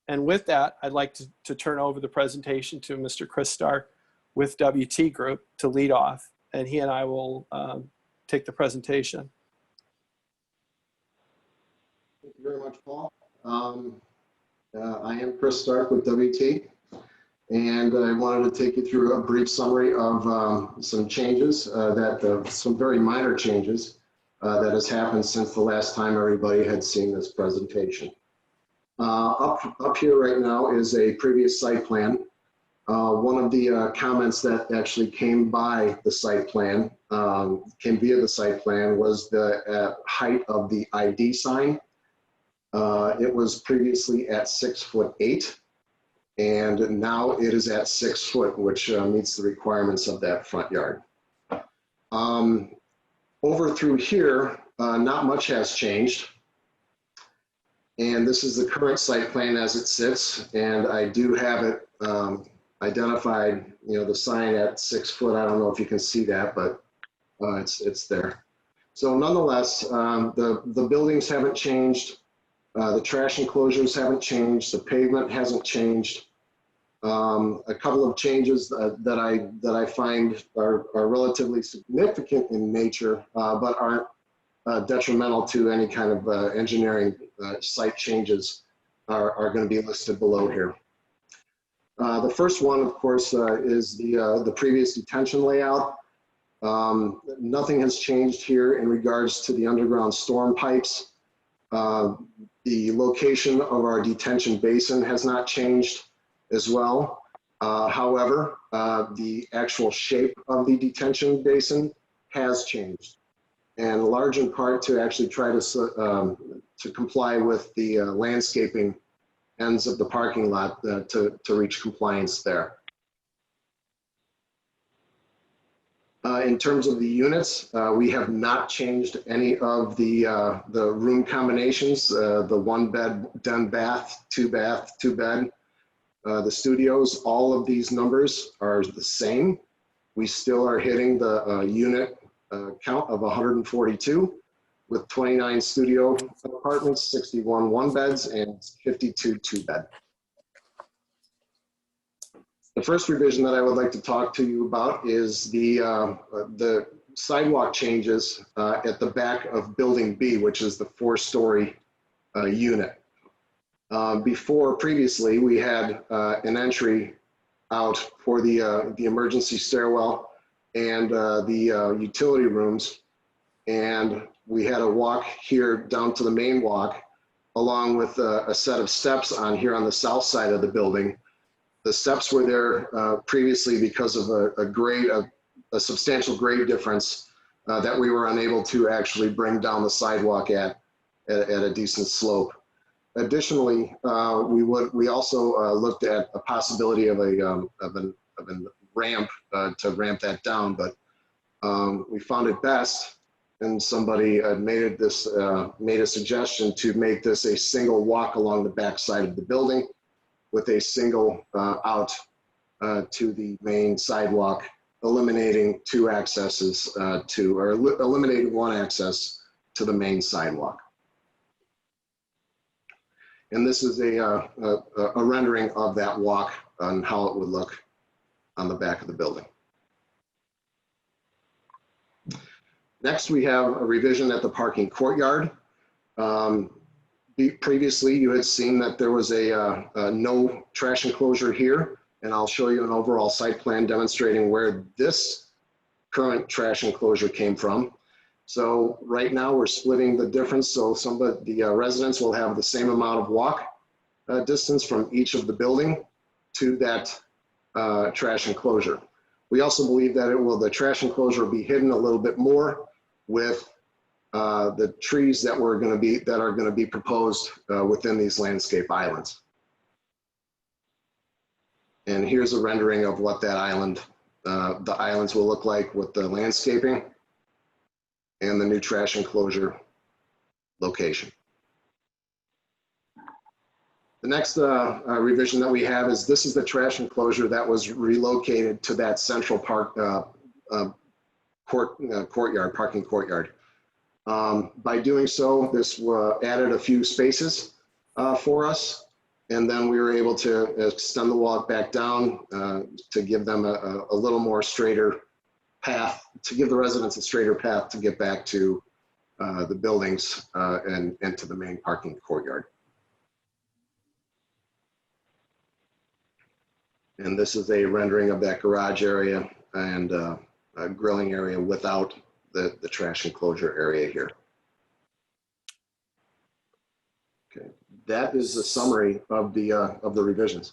And with that, I'd like to turn over the presentation to Mr. Chris Stark with WT Group to lead off, and he and I will take the presentation. Thank you very much, Paul. I am Chris Stark with WT, and I wanted to take you through a brief summary of some changes, some very minor changes that has happened since the last time everybody had seen this presentation. Up here right now is a previous site plan. One of the comments that actually came by the site plan, came via the site plan, was the height of the ID sign. It was previously at 6'8", and now it is at 6 foot, which meets the requirements of that front yard. Over through here, not much has changed. And this is the current site plan as it sits, and I do have it identified, the sign at 6 foot. I don't know if you can see that, but it's there. So nonetheless, the buildings haven't changed. The trash enclosures haven't changed. The pavement hasn't changed. A couple of changes that I find are relatively significant in nature, but aren't detrimental to any kind of engineering site changes are going to be listed below here. The first one, of course, is the previous detention layout. Nothing has changed here in regards to the underground storm pipes. The location of our detention basin has not changed as well. However, the actual shape of the detention basin has changed, and large in part to actually try to comply with the landscaping ends of the parking lot to reach compliance there. In terms of the units, we have not changed any of the room combinations, the 1 bed, 10 bath, 2 bath, 2 bed. The studios, all of these numbers are the same. We still are hitting the unit count of 142 with 29 studio apartments, 61 one-beds, and 52 two-bed. The first revision that I would like to talk to you about is the sidewalk changes at the back of Building B, which is the 4-story unit. Previously, we had an entry out for the emergency stairwell and the utility rooms, and we had a walk here down to the main walk, along with a set of steps on here on the south side of the building. The steps were there previously because of a substantial grade difference that we were unable to actually bring down the sidewalk at a decent slope. Additionally, we also looked at a possibility of a ramp to ramp that down, but we found it best, and somebody made a suggestion to make this a single walk along the back side of the building, with a single out to the main sidewalk, eliminating two accesses eliminating one access to the main sidewalk. And this is a rendering of that walk and how it would look on the back of the building. Next, we have a revision at the parking courtyard. Previously, you had seen that there was a no trash enclosure here, and I'll show you an overall site plan demonstrating where this current trash enclosure came from. So right now we're splitting the difference, so the residents will have the same amount of walk distance from each of the building to that trash enclosure. We also believe that the trash enclosure will be hidden a little bit more with the trees that are going to be proposed within these landscape islands. And here's a rendering of what that the islands will look like with the landscaping and the new trash enclosure location. The next revision that we have is this is the trash enclosure that was relocated to that central parking courtyard. By doing so, this added a few spaces for us, and then we were able to extend the walk back down to give them a little more straighter path, to give the residents a straighter path to get back to the buildings and to the main parking courtyard. And this is a rendering of that garage area and a grilling area without the trash enclosure area here. Okay, that is the summary of the revisions.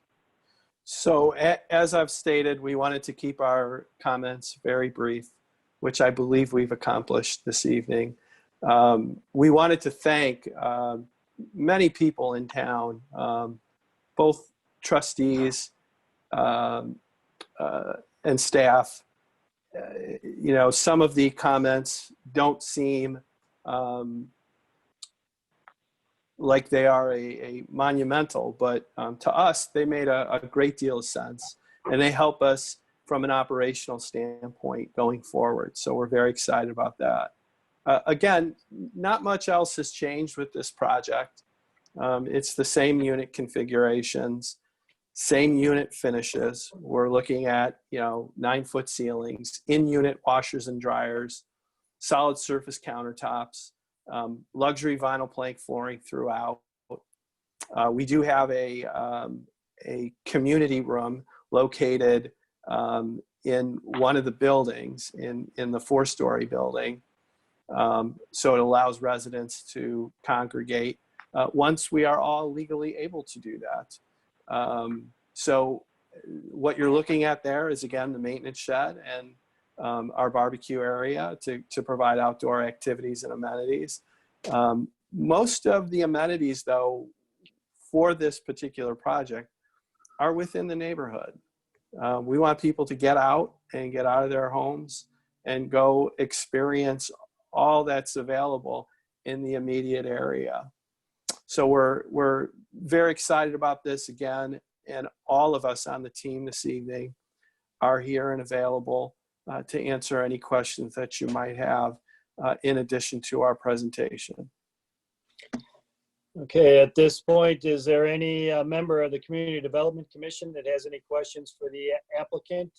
So as I've stated, we wanted to keep our comments very brief, which I believe we've accomplished this evening. We wanted to thank many people in town, both trustees and staff. You know, some of the comments don't seem like they are a monumental, but to us, they made a great deal of sense, and they help us from an operational standpoint going forward. So we're very excited about that. Again, not much else has changed with this project. It's the same unit configurations, same unit finishes. We're looking at, 9-foot ceilings, in-unit washers and dryers, solid surface countertops, luxury vinyl plank flooring throughout. We do have a community room located in one of the buildings in the 4-story building. So it allows residents to congregate once we are all legally able to do that. So what you're looking at there is, again, the maintenance shed and our barbecue area to provide outdoor activities and amenities. Most of the amenities, though, for this particular project are within the neighborhood. We want people to get out and get out of their homes and go experience all that's available in the immediate area. So we're very excited about this again, and all of us on the team this evening are here and available to answer any questions that you might have in addition to our presentation. Okay, at this point, is there any member of the Community Development Commission that has any questions for the applicant?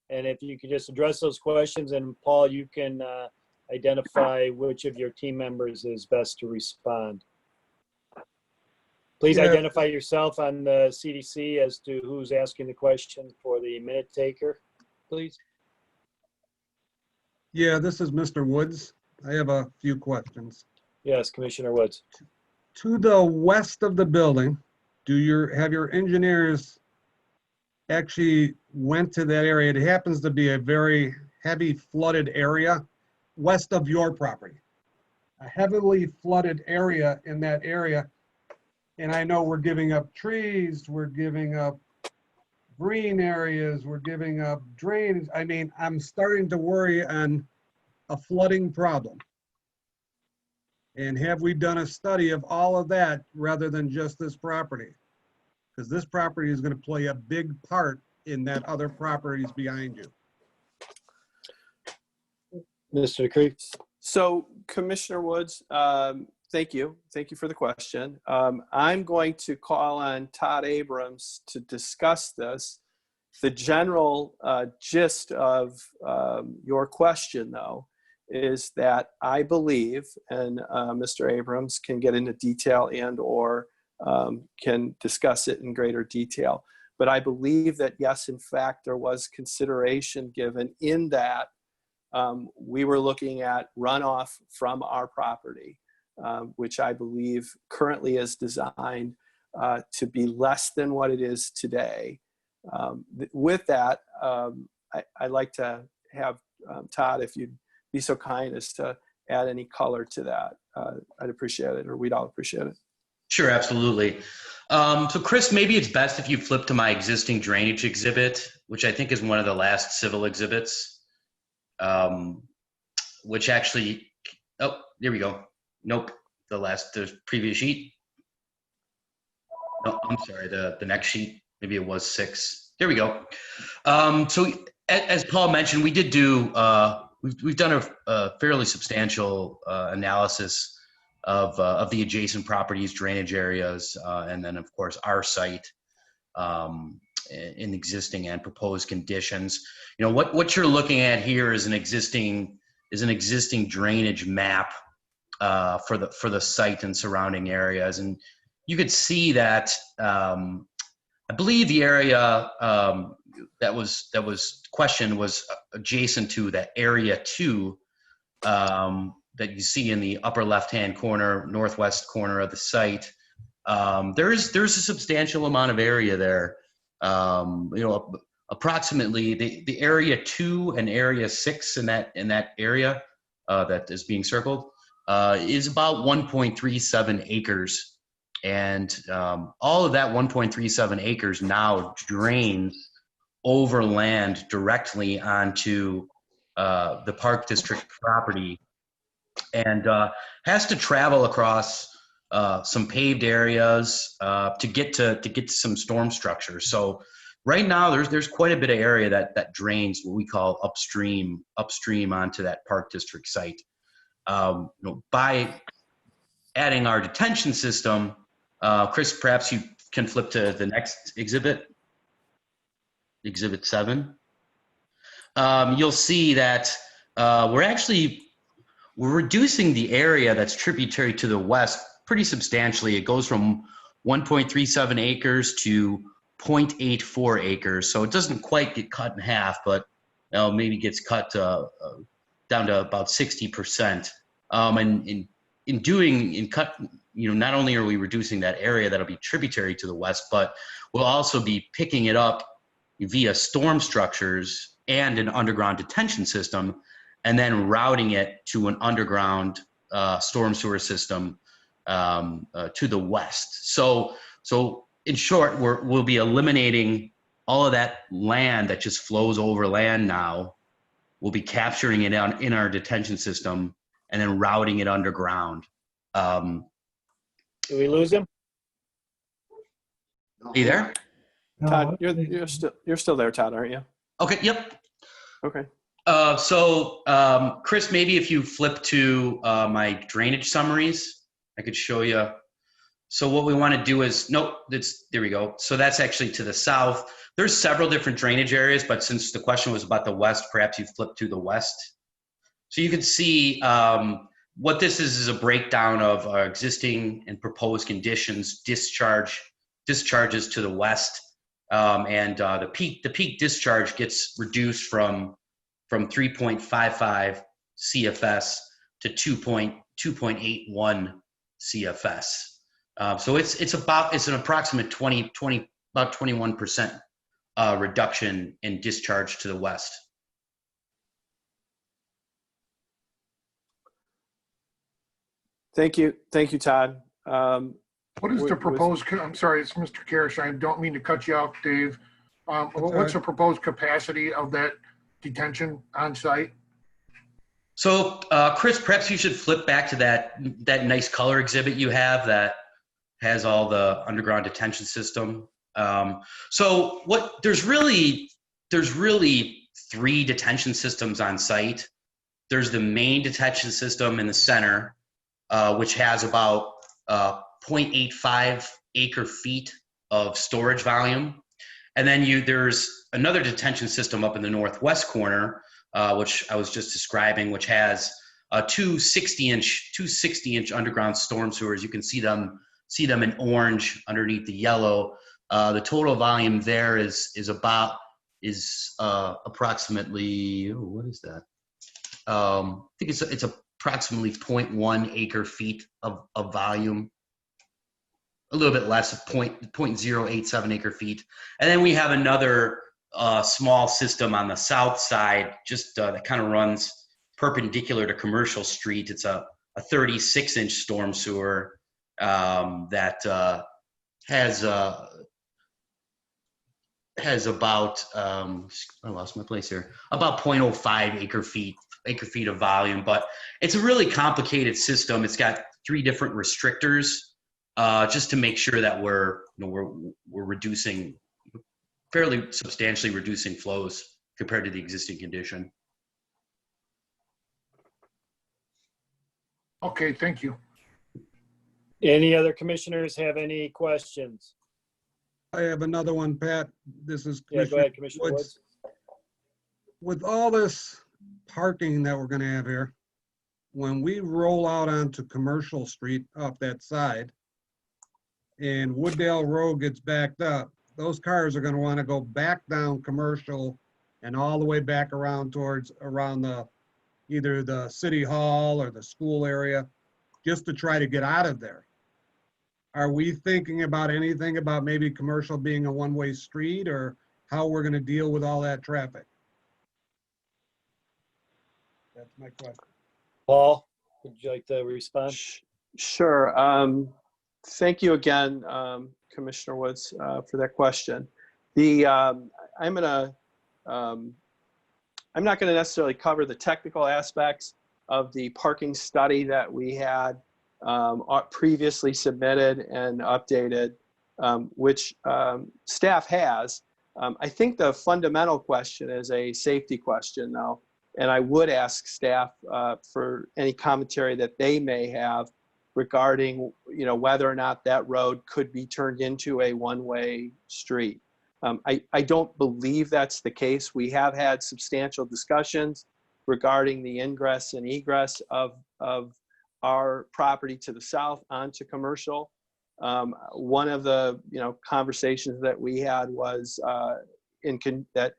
And if you could just address those questions, and Paul, you can identify which of your team members is best to respond. Please Yeah. identify yourself on the CDC as to who's asking the question for the minute taker, please. Yeah, this is Mr. Woods. I have a few questions. Yes, Commissioner Woods. To the west of the building, have your engineers actually went to that area? It happens to be a very heavy flooded area west of your property. A heavily flooded area in that area. And I know we're giving up trees, we're giving up green areas, we're giving up drainage. I mean, I'm starting to worry on a flooding problem. And have we done a study of all of that rather than just this property? Because this property is going to play a big part in that other properties behind you. Mr. DeCree. So Commissioner Woods, thank you. Thank you for the question. I'm going to call on Todd Abrams to discuss this. The general gist of your question, though, is that I believe, and Mr. Abrams can get into detail and or can discuss it in greater detail, but I believe that yes, in fact, there was consideration given in that we were looking at runoff from our property, which I believe currently is designed to be less than what it is today. With that, I'd like to have Todd, if you'd be so kind as to add any color to that. I'd appreciate it, or we'd all appreciate it. Sure, absolutely. So Chris, maybe it's best if you flip to my existing drainage exhibit, which I think is one of the last civil exhibits, which actually, oh, there we go. Nope, the previous sheet. No, I'm sorry, the next sheet, maybe it was 6. There we go. So as Paul mentioned, we did do, we've done a fairly substantial analysis of the adjacent properties, drainage areas, and then of course our site in existing and proposed conditions. You know, what you're looking at here is an existing drainage map for the site and surrounding areas, and you could see that I believe the area that was questioned was adjacent to the area 2 that you see in the upper left-hand corner, northwest corner of the site. There's a substantial amount of area there. You know, approximately the area 2 and area 6 in that area that is being circled is about 1.37 acres. And all of that 1.37 acres now drains over land directly onto the Park District property, and has to travel across some paved areas to get to some storm structures. So right now there's quite a bit of area that drains what we call upstream onto that Park District site. You know, by adding our detention system, Chris, perhaps you can flip to the next exhibit, Exhibit 7. You'll see that we're reducing the area that's tributary to the west pretty substantially. It goes from 1.37 acres to 0.84 acres. So it doesn't quite get cut in half, but maybe gets cut down to about 60%. And you know, not only are we reducing that area that'll be tributary to the west, but we'll also be picking it up via storm structures and an underground detention system, and then routing it to an underground storm sewer system to the west. So in short, we'll be eliminating all of that land that just flows over land now. We'll be capturing it in our detention system and then routing it underground. Did we lose him? Are you there? Todd, you're still there, Todd, aren't you? Okay. Yep. Okay. Chris, maybe if you flip to my drainage summaries, I could show you. So what we want to do is, there we go. So that's actually to the south. There's several different drainage areas, but since the question was about the west, perhaps you flip to the west. So you can see what this is a breakdown of existing and proposed conditions, discharges to the west, and the peak discharge gets reduced from 3.55 CFS to 2.81 CFS. So it's an approximate 21% reduction in discharge to the west. Thank you, Todd. What is the proposed, I'm sorry, it's Mr. Karish. I don't mean to cut you off, Dave. What's the proposed capacity of that detention on site? So, Chris, perhaps you should flip back to that nice color exhibit you have that has all the underground detention system. There's really 3 detention systems on site. There's the main detention system in the center, which has about 0.85 acre feet of storage volume. And then there's another detention system up in the northwest corner, which I was just describing, which has two 60-inch underground storm sewers. You can see them in orange underneath the yellow. The total volume there is approximately, what is that? I think it's approximately 0.1 acre feet of volume, a little bit less, 0.087 acre feet. And then we have another small system on the south side, just that kind of runs perpendicular to Commercial Street. It's a 36-inch storm sewer that has about, I lost my place here, about 0.05 acre feet of volume. But it's a really complicated system. It's got 3 different restrictors, just to make sure that we're reducing, fairly substantially reducing flows compared to the existing condition. Okay, thank you. Any other commissioners have any questions? I have another one, Pat. This is Yeah, go ahead, Commissioner Woods. With all this parking that we're going to have here, when we roll out onto Commercial Street up that side and Wooddale Road gets backed up, those cars are going to want to go back down Commercial and all the way back around either the city hall or the school area, just to try to get out of there. Are we thinking about anything about maybe Commercial being a one-way street, or how we're going to deal with all that traffic? That's my question. Paul, would you like to respond? Sure. Thank you again, Commissioner Woods, for that question. I'm not going to necessarily cover the technical aspects of the parking study that we had previously submitted and updated, which staff has. I think the fundamental question is a safety question, though, and I would ask staff for any commentary that they may have regarding, whether or not that road could be turned into a one-way street. I don't believe that's the case. We have had substantial discussions regarding the ingress and egress of our property to the south onto Commercial. One of the conversations that we had was that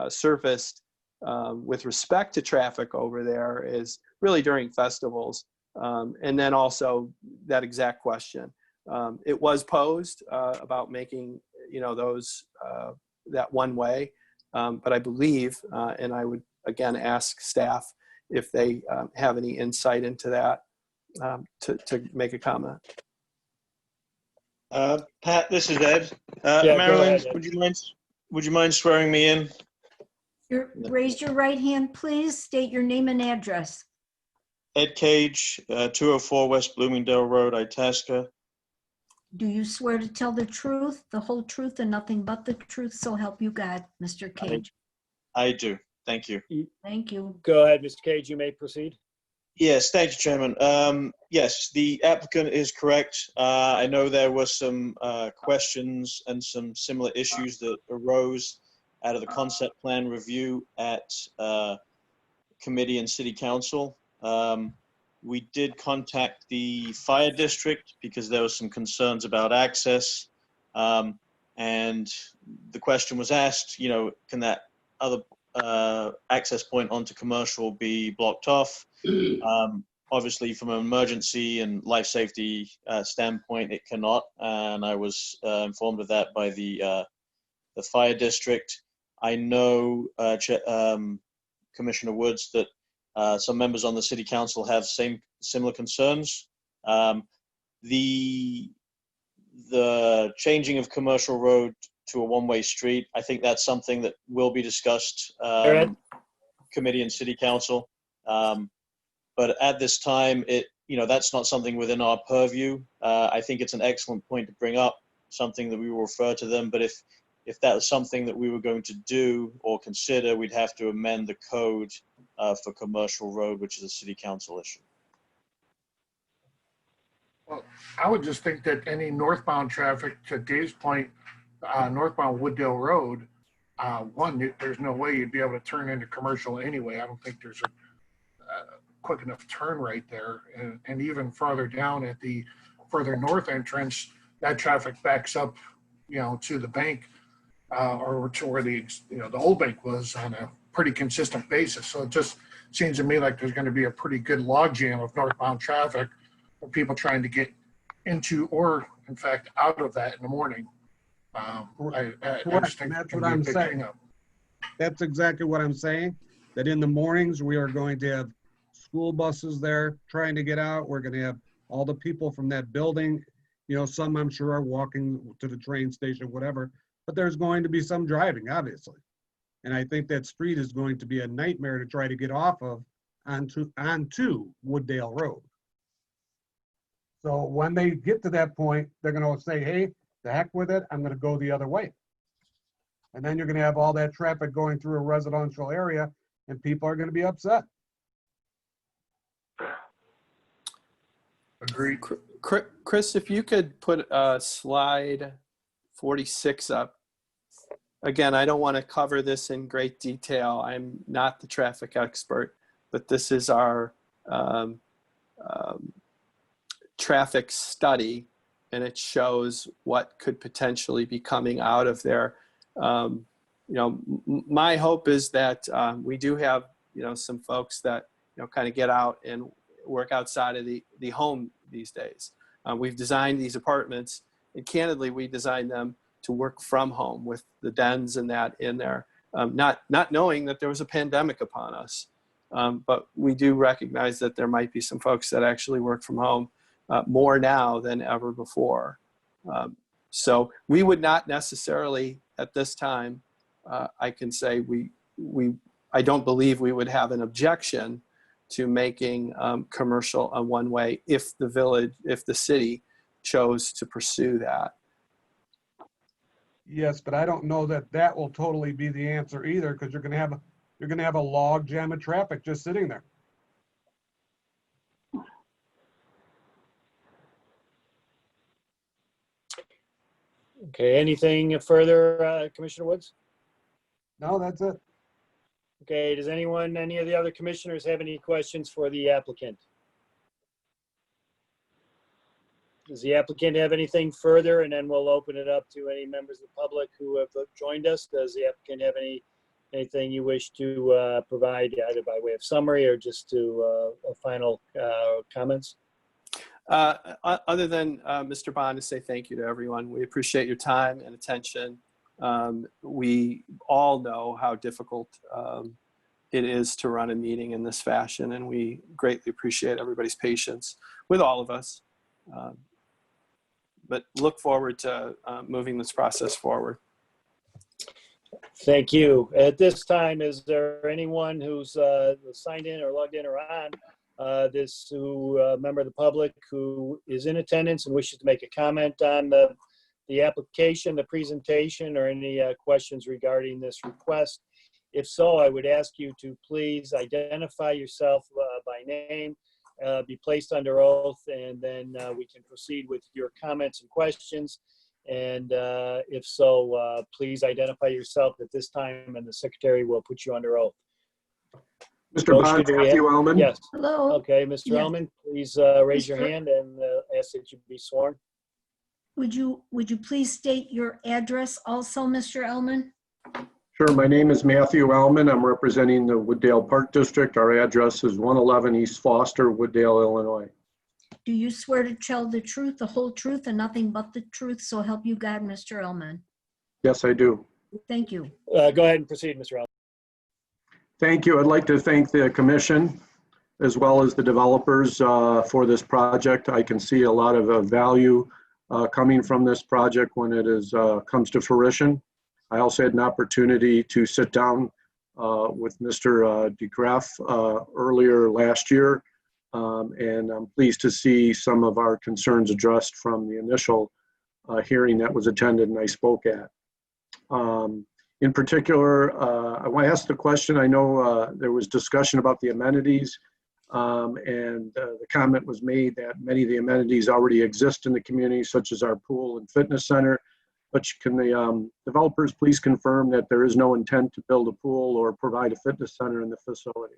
surfaced with respect to traffic over there is really during festivals, and then also that exact question. It was posed about making those that one way, but I believe, and I would again ask staff if they have any insight into that to make a comment. Pat, this is Ed. Yeah, Marilyn, go ahead, Ed. would you mind swearing me in? Raise your right hand, please. State your name and address. Ed Cage, 204 West Bloomingdale Road, Itasca. Do you swear to tell the truth, the whole truth, and nothing but the truth, so help you God, Mr. Cage? I do. Thank you. Thank you. Go ahead, Mr. Cage, you may proceed. Yes, thank you, Chairman. Yes, the applicant is correct. I know there were some questions and some similar issues that arose out of the concept plan review at committee and city council. We did contact the fire district because there were some concerns about access. And the question was asked, you know, can that other access point onto commercial be blocked off? Obviously, from an emergency and life safety standpoint, it cannot. And I was informed of that by the fire district. I know, Commissioner Woods, that some members on the city council have similar concerns. The changing of commercial road to a one-way street, I think that's something that will be discussed committee and city council. But at this time, that's not something within our purview. I think it's an excellent point to bring up, something that we will refer to them. But if that was something that we were going to do or consider, we'd have to amend the code for commercial road, which is a city council issue. Well, I would just think that any northbound traffic, to Dave's point, northbound Wooddale Road, there's no way you'd be able to turn into commercial anyway. I don't think there's a quick enough turn right there. And even farther down at the further north entrance, that traffic backs up, to the bank or to where the old bank was on a pretty consistent basis. So it just seems to me like there's going to be a pretty good logjam of northbound traffic for people trying to get into or, in fact, out of that in the morning. I just think that's what I'm saying. That's exactly what I'm saying, that in the mornings we are going to have school buses there trying to get out. We're going to have all the people from that building, some I'm sure are walking to the train station, whatever, but there's going to be some driving, obviously. And I think that street is going to be a nightmare to try to get off of onto Wooddale Road. So when they get to that point, they're going to say, hey, the heck with it, I'm going to go the other way. And then you're going to have all that traffic going through a residential area and people are going to be upset. Agreed. Chris, if you could put slide 46 up. Again, I don't want to cover this in great detail. I'm not the traffic expert, but this is our traffic study, and it shows what could potentially be coming out of there. My hope is that we do have, some folks that, kind of get out and work outside of the home these days. We've designed these apartments, and candidly, we designed them to work from home with the dens and that in there, not knowing that there was a pandemic upon us. But we do recognize that there might be some folks that actually work from home more now than ever before. So we would not necessarily at this time, I can say I don't believe we would have an objection to making commercial a one-way if the city chose to pursue that. Yes, but I don't know that will totally be the answer either, because you're going to have a log jam of traffic just sitting there. Okay, anything further, Commissioner Woods? No, that's it. Okay, does any of the other commissioners have any questions for the applicant? Does the applicant have anything further? And then we'll open it up to any members of the public who have joined us. Does the applicant have anything you wish to provide, either by way of summary or just to final comments? Other than Mr. Bond, to say thank you to everyone. We appreciate your time and attention. We all know how difficult it is to run a meeting in this fashion, and we greatly appreciate everybody's patience with all of us. But look forward to moving this process forward. Thank you. At this time, is there anyone who's signed in or logged in or on member of the public who is in attendance and wishes to make a comment on the application, the presentation, or any questions regarding this request? If so, I would ask you to please identify yourself by name, be placed under oath, and then we can proceed with your comments and questions. And if so, please identify yourself at this time, and the secretary will put you under oath. Mr. Bond, Matthew Ellman. Yes. Hello. Okay, Mr. Yes. Ellman, please raise your hand and ask that you be sworn. Would you please state your address also, Mr. Ellman? Sure. My name is Matthew Ellman. I'm representing the Wooddale Park District. Our address is 111 East Foster, Wooddale, Illinois. Do you swear to tell the truth, the whole truth, and nothing but the truth, so help you God, Mr. Ellman? Yes, I do. Thank you. Go ahead and proceed, Mr. Ellman. Thank you. I'd like to thank the commission as well as the developers for this project. I can see a lot of value coming from this project when it comes to fruition. I also had an opportunity to sit down with Mr. DeGraff earlier last year, and I'm pleased to see some of our concerns addressed from the initial hearing that was attended and I spoke at. In particular, I want to ask the question. I know there was discussion about the amenities, and the comment was made that many of the amenities already exist in the community, such as our pool and fitness center. But can the developers please confirm that there is no intent to build a pool or provide a fitness center in the facility?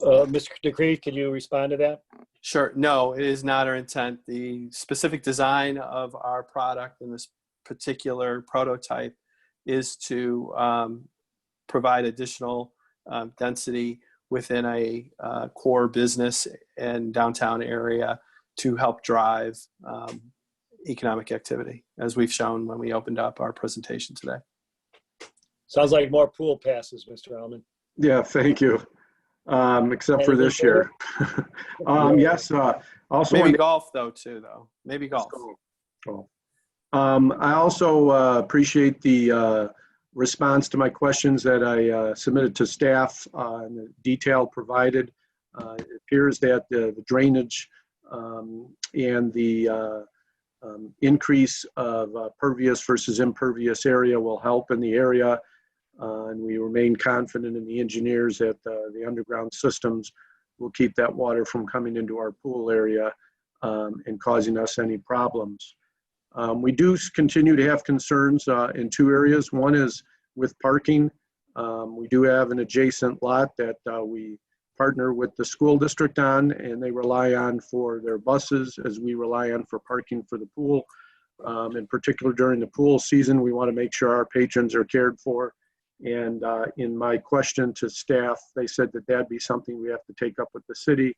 Mr. DeCree, can you respond to that? Sure. No, it is not our intent. The specific design of our product in this particular prototype is to provide additional density within a core business and downtown area to help drive economic activity, as we've shown when we opened up our presentation today. Sounds like more pool passes, Mr. Ellman. Yeah, thank you. Except for this year. Yes. Also, maybe golf though, too, though. Maybe golf. I also appreciate the response to my questions that I submitted to staff and the detail provided. It appears that the drainage and the increase of pervious versus impervious area will help in the area. And we remain confident in the engineers that the underground systems will keep that water from coming into our pool area and causing us any problems. We do continue to have concerns in two areas. One is with parking. We do have an adjacent lot that we partner with the school district on, and they rely on for their buses as we rely on for parking for the pool. In particular, during the pool season, we want to make sure our patrons are cared for. And in my question to staff, they said that that'd be something we have to take up with the city,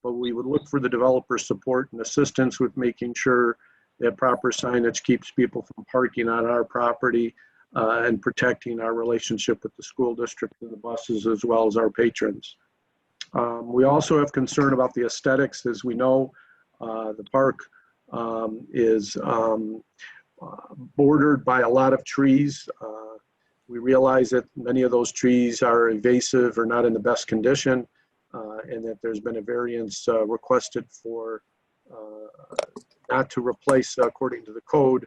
but we would look for the developer support and assistance with making sure that proper signage keeps people from parking on our property and protecting our relationship with the school district and the buses as well as our patrons. We also have concern about the aesthetics. As we know, the park is bordered by a lot of trees. We realize that many of those trees are invasive or not in the best condition, and that there's been a variance requested for not to replace according to the code,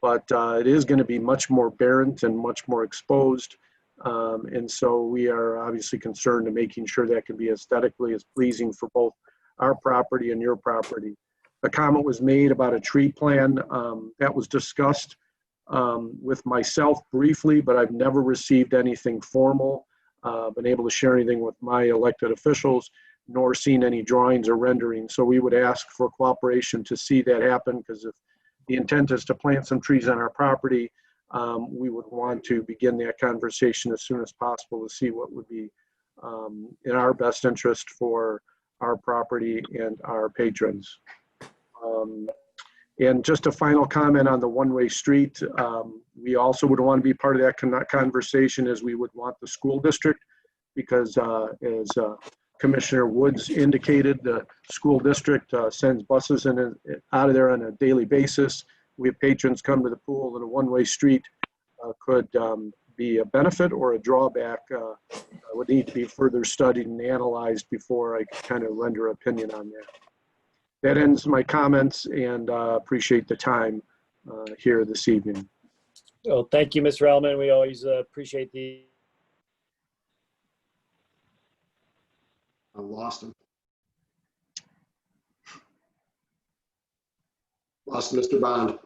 but it is going to be much more barren and much more exposed. And so we are obviously concerned to making sure that can be aesthetically as pleasing for both our property and your property. A comment was made about a tree plan that was discussed with myself briefly, but I've never received anything formal, been able to share anything with my elected officials, nor seen any drawings or renderings. So we would ask for cooperation to see that happen, because if the intent is to plant some trees on our property, we would want to begin that conversation as soon as possible to see what would be in our best interest for our property and our patrons. And just a final comment on the one-way street. We also would want to be part of that conversation, as we would want the school district, because as Commissioner Woods indicated, the school district sends buses in and out of there on a daily basis. We have patrons come to the pool, and a one-way street could be a benefit or a drawback. Would need to be further studied and analyzed before I could kind of render opinion on that. That ends my comments, and appreciate the time here this evening. Well, thank you, Mr. Ellman. We always appreciate the I lost him. Lost Mr. Bond.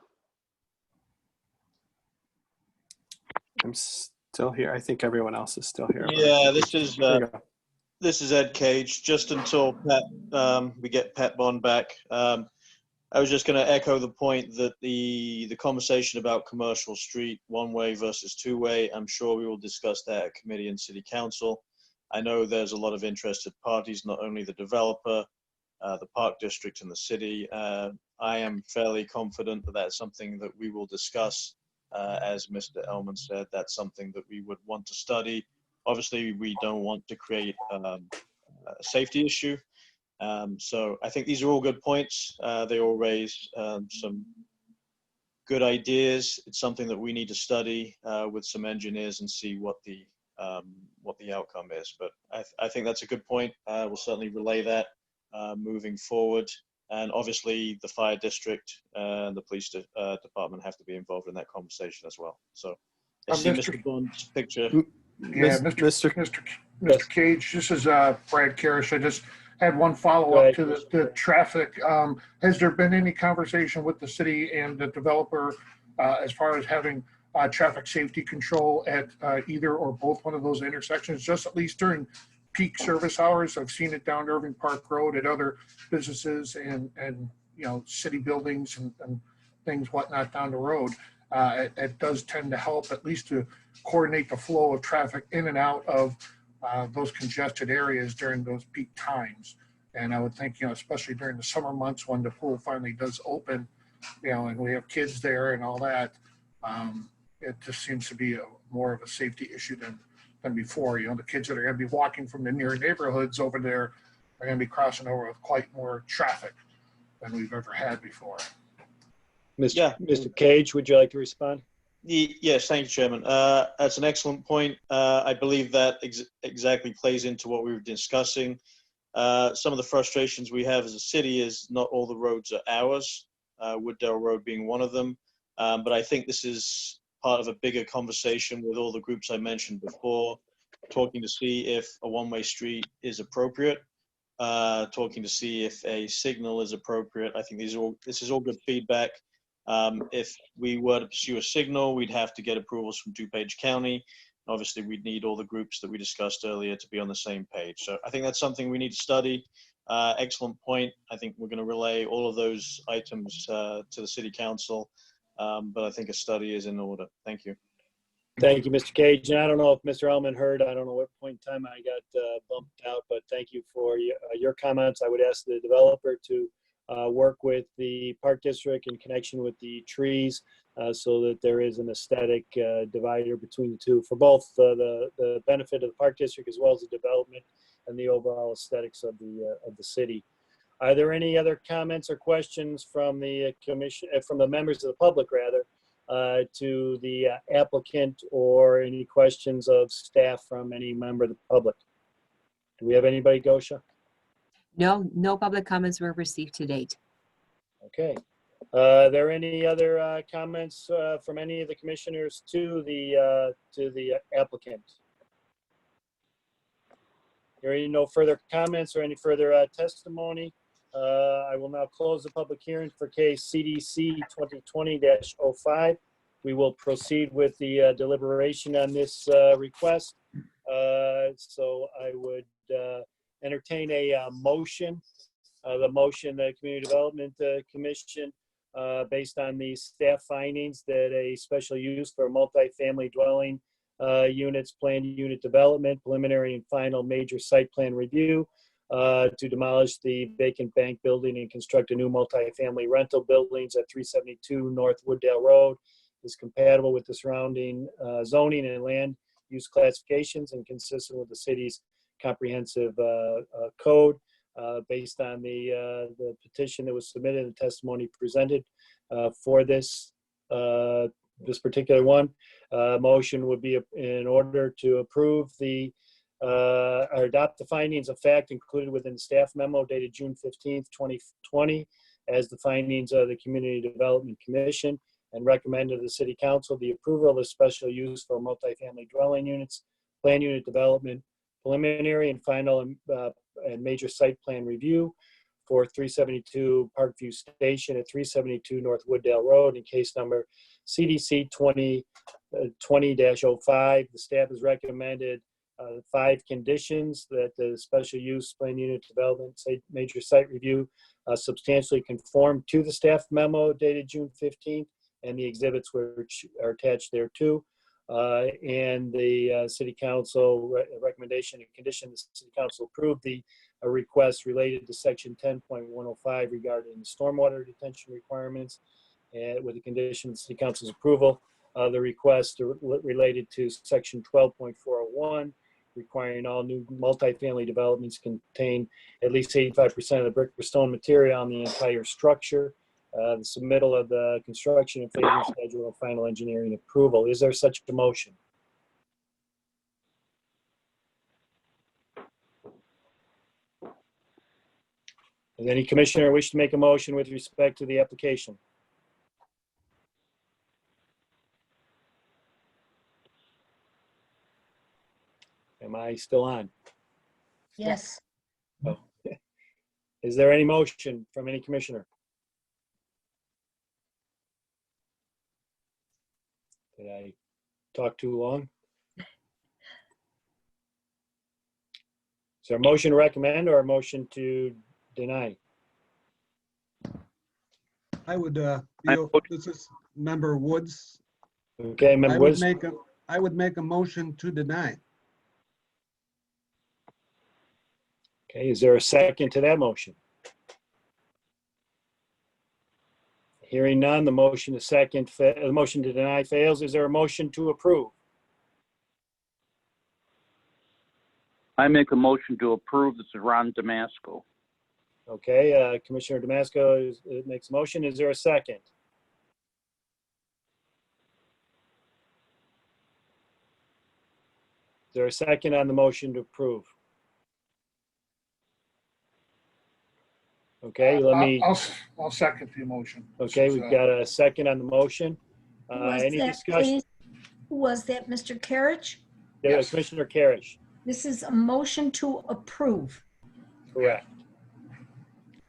I'm still here. I think everyone else is still here. Yeah, There you go. this is Ed Cage. Just until we get Pat Bond back. I was just going to echo the point that the conversation about commercial street, one-way versus two-way, I'm sure we will discuss that at committee and city council. I know there's a lot of interested parties, not only the developer, the park district and the city. I am fairly confident that that's something that we will discuss. As Mr. Elman said, that's something that we would want to study. Obviously, we don't want to create a safety issue. So I think these are all good points. They all raise some good ideas. It's something that we need to study with some engineers and see what the outcome is. But I think that's a good point. We'll certainly relay that moving forward. And obviously, the fire district and the police department have to be involved in that conversation as well. So I see Mr. Bond's picture. Yeah, Mr. Cage, this is Brad Karish. I just had one follow-up to the traffic. Has there been any conversation with the city and the developer as far as having traffic safety control at either or both one of those intersections, just at least during peak service hours? I've seen it down Irving Park Road at other businesses and you know, city buildings and things, whatnot down the road. It does tend to help at least to coordinate the flow of traffic in and out of those congested areas during those peak times. And I would think, you know, especially during the summer months when the pool finally does open, you know, and we have kids there and all that, it just seems to be more of a safety issue than before. You know, the kids that are going to be walking from the near neighborhoods over there are going to be crossing over with quite more traffic than we've ever had before. Mr. Cage, would you like to respond? Yes, thank you, Chairman. That's an excellent point. I believe that exactly plays into what we were discussing. Some of the frustrations we have as a city is not all the roads are ours, Wooddale Road being one of them. But I think this is part of a bigger conversation with all the groups I mentioned before, talking to see if a one-way street is appropriate, talking to see if a signal is appropriate. I think this is all good feedback. If we were to pursue a signal, we'd have to get approvals from DuPage County. Obviously, we'd need all the groups that we discussed earlier to be on the same page. So I think that's something we need to study. Excellent point. I think we're going to relay all of those items to the City Council, but I think a study is in order. Thank you. Thank you, Mr. Cage. And I don't know if Mr. Elman heard, I don't know what point in time I got bumped out, but thank you for your comments. I would ask the developer to work with the Park District in connection with the trees so that there is an aesthetic divider between the two for both the benefit of the Park District as well as the development and the overall aesthetics of the city. Are there any other comments or questions from the commission, from the members of the public rather, to the applicant, or any questions of staff from any member of the public? Do we have anybody, Gosha? No public comments were received to date. Okay. Are there any other comments from any of the commissioners to the applicant? Hearing no further comments or any further testimony, I will now close the public hearing for case CDC 2020-05. We will proceed with the deliberation on this request. So I would entertain a motion. The motion, the Community Development Commission, based on the staff findings that a special use for multifamily dwelling units, planned unit development, preliminary and final major site plan review to demolish the vacant bank building and construct a new multifamily rental buildings at 372 North Wooddale Road is compatible with the surrounding zoning and land use classifications and consistent with the city's comprehensive code. Based on the petition that was submitted and testimony presented for this particular one, motion would be in order to approve or adopt the findings of fact included within the staff memo dated June 15th, 2020, as the findings of the Community Development Commission, and recommend to the City Council the approval of a special use for multifamily dwelling units, plan unit development, preliminary and final and major site plan review for 372 Parkview Station at 372 North Wooddale Road in case number CDC 20-05. The staff has recommended 5 conditions that the special use plan unit development major site review substantially conform to the staff memo dated June 15th and the exhibits which are attached thereto. And the city council recommendation and condition, the city council approved the request related to section 10.105 regarding the stormwater detention requirements, and with the condition of the city council's approval, the request related to section 12.401 requiring all new multifamily developments contain at least 85% of the brick or stone material on the entire structure. The submittal of the construction and phasing schedule and final engineering approval. Is there such a motion? Does any commissioner wish to make a motion with respect to the application? Am I still on? Yes. Oh. Is there any motion from any commissioner? Did I talk too long? Is there a motion to recommend or a motion to deny? I would, this is Member Woods. Okay, Member Woods. I would make a motion to deny. Okay, is there a second to that motion? Hearing none, the motion the motion to deny fails. Is there a motion to approve? I make a motion to approve. This is Ron Damasco. Okay, Commissioner Damasco makes a motion. Is there a second? Is there a second on the motion to approve? Okay, let me. I'll second the motion. Okay, we've got a second on the motion. Any discussion? Who was that, Mr. Carriage? Yeah, Yes. Commissioner Carish. This is a motion to approve. Correct.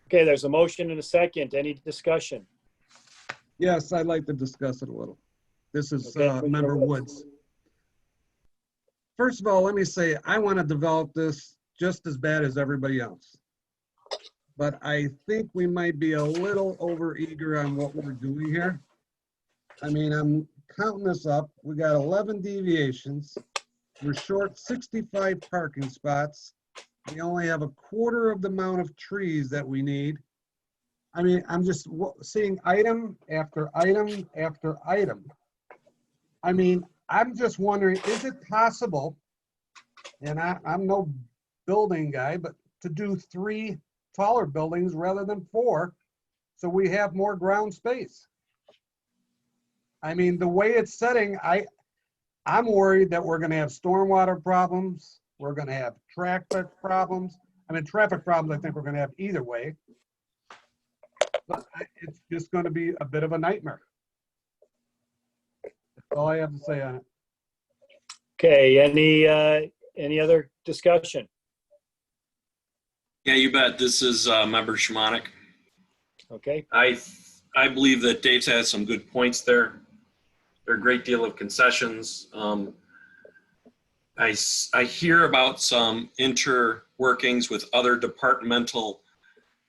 Okay, there's a motion and a second. Any discussion? Yes, I'd like to discuss it a little. This is Okay, Member Woods. First of all, let me say, I want to develop this just as bad as everybody else. But I think we might be a little overeager on what we're doing here. I mean, I'm counting this up. We got 11 deviations. We're short 65 parking spots. We only have a quarter of the amount of trees that we need. I mean, I'm just seeing item after item after item. I mean, I'm just wondering, is it possible, and I'm no building guy, but to do 3 taller buildings rather than 4, so we have more ground space? I mean, the way it's setting, I'm worried that we're gonna have stormwater problems, we're gonna have traffic problems. I mean, traffic problems, I think we're gonna have either way. But it's just gonna be a bit of a nightmare. That's all I have to say on it. Okay, any other discussion? Yeah, you bet. This is Member Shimonik. Okay, I believe that Dave's had some good points there. There are a great deal of concessions. I hear about some interworkings with other departmental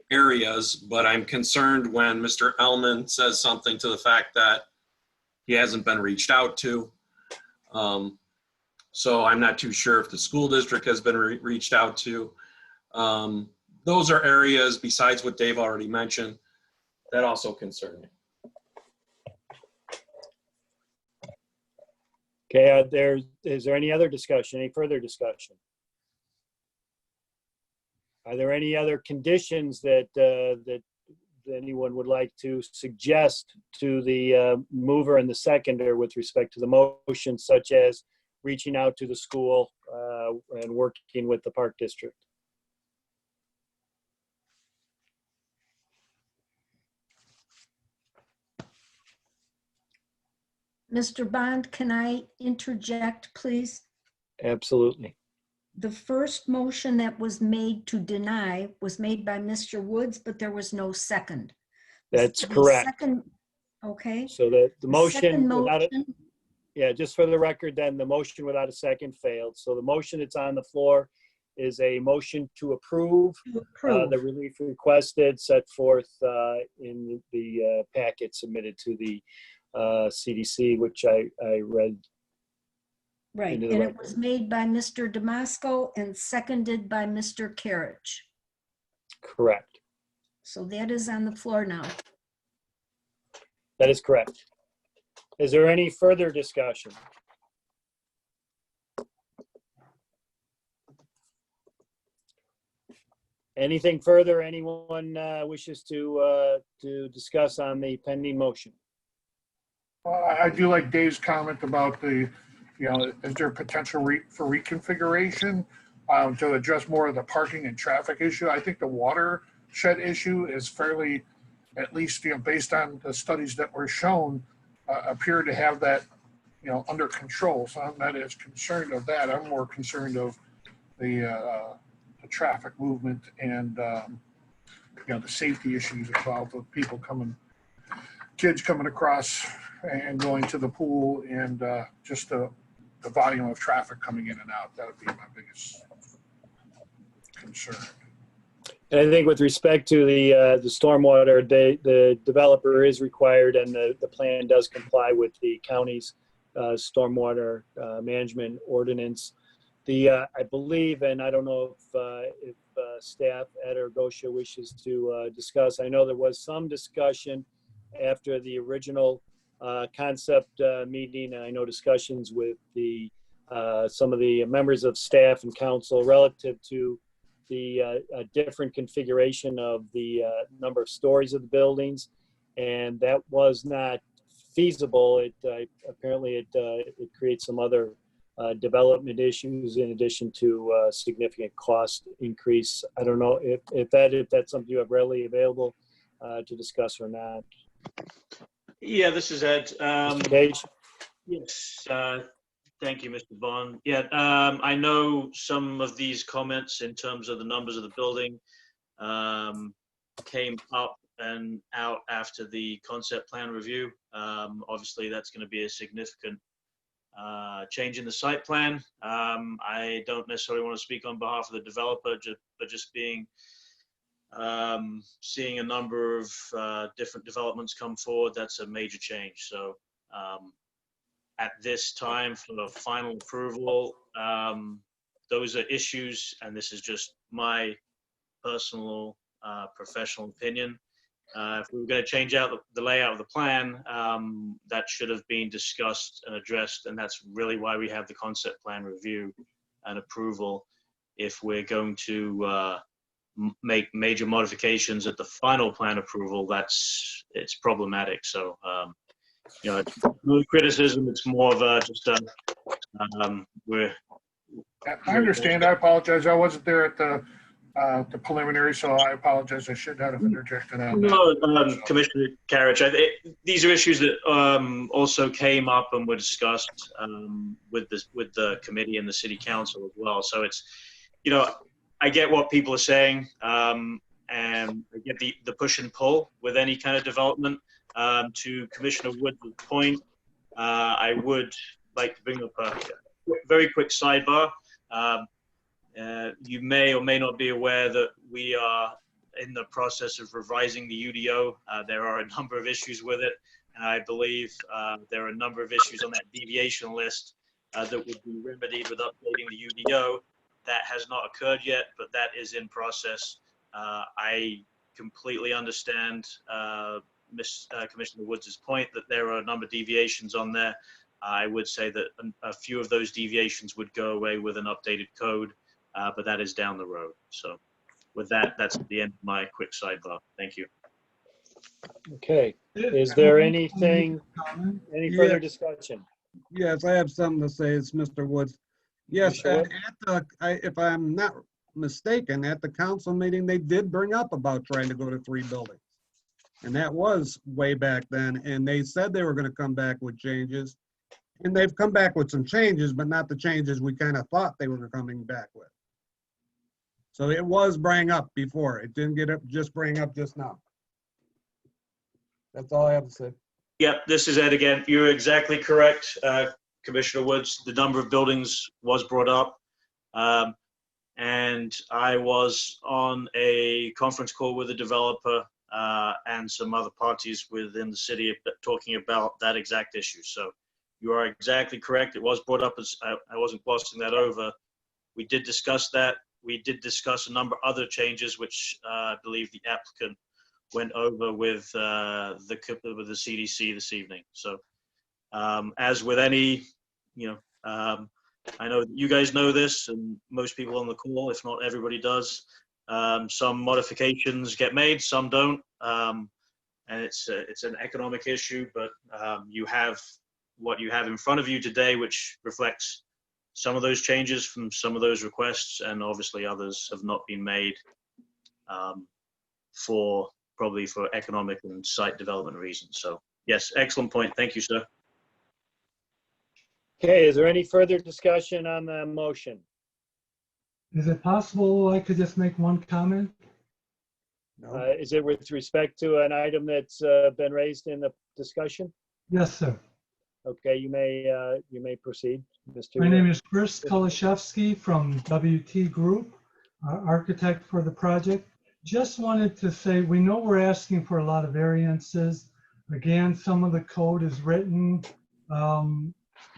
areas, but I'm concerned when Mr. Ellman says something to the fact that he hasn't been reached out to. So I'm not too sure if the school district has been reached out to. Those are areas, besides what Dave already mentioned, that also concern me. okay, is there any other discussion, any further discussion? Are there any other conditions that anyone would like to suggest to the mover and the seconder with respect to the motion, such as reaching out to the school and working with the Park District? Mr. Bond, can I interject, please? Absolutely. The first motion that was made to deny was made by Mr. Woods, but there was no second. That's The correct. second- Okay. So the The motion second without it, motion- yeah, just for the record, then the motion without a second failed. So the motion that's on the floor is a motion to approve To approve. the relief requested set forth in the packet submitted to the CDC, which I read. Right, into the and it record. was made by Mr. Damasco and seconded by Mr. Carriage. Correct. So that is on the floor now. That is correct. Is there any further discussion? Anything further anyone wishes to discuss on the pending motion? I do like Dave's comment about the, is there potential for reconfiguration to address more of the parking and traffic issue? I think the watershed issue is fairly, at least, based on the studies that were shown, appear to have that, under control. So I'm not as concerned of that. I'm more concerned of the traffic movement and, the safety issues involved with people kids coming across and going to the pool, and just the volume of traffic coming in and out. That would be my biggest concern. And I think with respect to the stormwater, the developer is required, and the plan does comply with the county's stormwater management ordinance. I believe, and I don't know if staff, Ed or Gosha, wishes to discuss. I know there was some discussion after the original concept meeting, and I know discussions with some of the members of staff and council relative to the different configuration of the number of stories of the buildings, and that was not feasible. Apparently it creates some other development issues in addition to significant cost increase. I don't know if that's something you have readily available to discuss or not. Yeah, this is Ed. Mr. Cage? Yes, thank you, Mr. Bond. Yeah, I know some of these comments in terms of the numbers of the building came up and out after the concept plan review. Obviously, that's going to be a significant change in the site plan. I don't necessarily want to speak on behalf of the developer, but just seeing a number of different developments come forward, that's a major change. So at this time for the final approval, those are issues, and this is just my personal professional opinion. If we were going to change out the layout of the plan, that should have been discussed and addressed, and that's really why we have the concept plan review and approval. If we're going to make major modifications at the final plan approval, it's problematic. So, it's no criticism. It's more of just I understand. I apologize. I wasn't there at the preliminary, so I apologize. I should not have interjected on that. No, Commissioner Carriage, these are issues that also came up and were discussed with the committee and the city council as well. So it's, I get what people are saying, and I get the push and pull with any kind of development. To Commissioner Wood's point, I would like to bring up a very quick sidebar. You may or may not be aware that we are in the process of revising the UDO. There are a number of issues with it, and I believe there are a number of issues on that deviation list that would be remedied with updating the UDO. That has not occurred yet, but that is in process. I completely understand Commissioner Woods' point that there are a number of deviations on there. I would say that a few of those deviations would go away with an updated code, but that is down the road. So with that, that's the end of my quick sidebar. Thank you. Okay. Is there any further discussion? Yes, I have something to say. It's Mr. Woods. Yes, if I'm not mistaken, at the council meeting, they did bring up about trying to go to 3 buildings. And that was way back then. And they said they were going to come back with changes. And they've come back with some changes, but not the changes we kind of thought they were coming back with. So it was bring up before. It didn't get up, just bring up just now. That's all I have to say. Yep, this is Ed again. You're exactly correct, Commissioner Woods. The number of buildings was brought up. And I was on a conference call with a developer and some other parties within the city talking about that exact issue. So you are exactly correct. It was brought up as I wasn't glossing that over. We did discuss that. We did discuss a number of other changes, which I believe the applicant went over with the CDC this evening. So as with any, I know you guys know this, and most people on the call, if not everybody does. Some modifications get made, some don't, and it's an economic issue. But you have what you have in front of you today, which reflects some of those changes from some of those requests, and obviously others have not been made probably for economic and site development reasons. So yes, excellent point. Thank you, sir. Okay, is there any further discussion on the motion? Is it possible I could just make one comment? Is it with respect to an item that's been raised in the discussion? Yes, sir. Okay, you may proceed, Mr. My name is Chris Kolashevsky from WT Group, architect for the project. Just wanted to say, we know we're asking for a lot of variances. Again, some of the code is written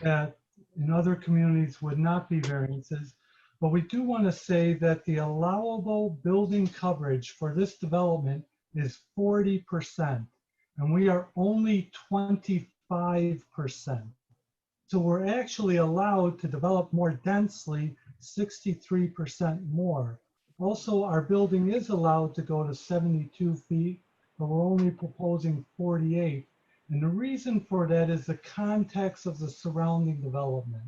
that in other communities would not be variances. But we do want to say that the allowable building coverage for this development is 40%, and we are only 25%. So we're actually allowed to develop more densely, 63% more. Also, our building is allowed to go to 72 feet, but we're only proposing 48. And the reason for that is the context of the surrounding development.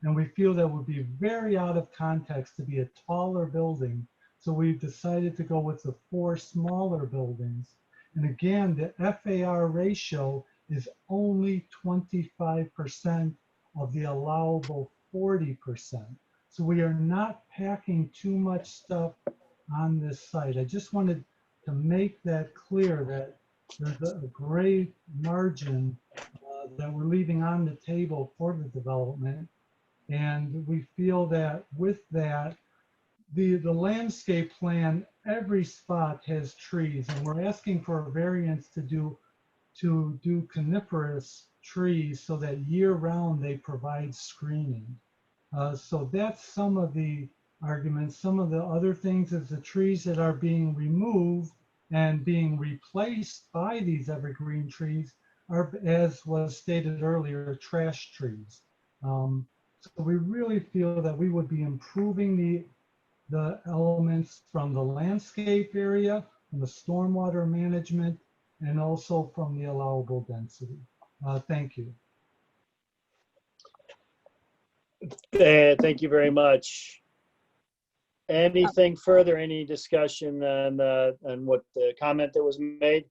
And we feel that would be very out of context to be a taller building. So we've decided to go with the 4 smaller buildings. And again, the FAR ratio is only 25% of the allowable 40%. So we are not packing too much stuff on this site. I just wanted to make that clear, that there's a great margin that we're leaving on the table for the development. And we feel that with that, the landscape plan, every spot has trees, and we're asking for a variance to do coniferous trees so that year round they provide screening. So that's some of the arguments. Some of the other things is the trees that are being removed and being replaced by these evergreen trees are, as was stated earlier, trash trees. So we really feel that we would be improving the elements from the landscape area, from the stormwater management, and also from the allowable density. Thank you. Thank you very much. Anything further, any discussion on what the comment that was made?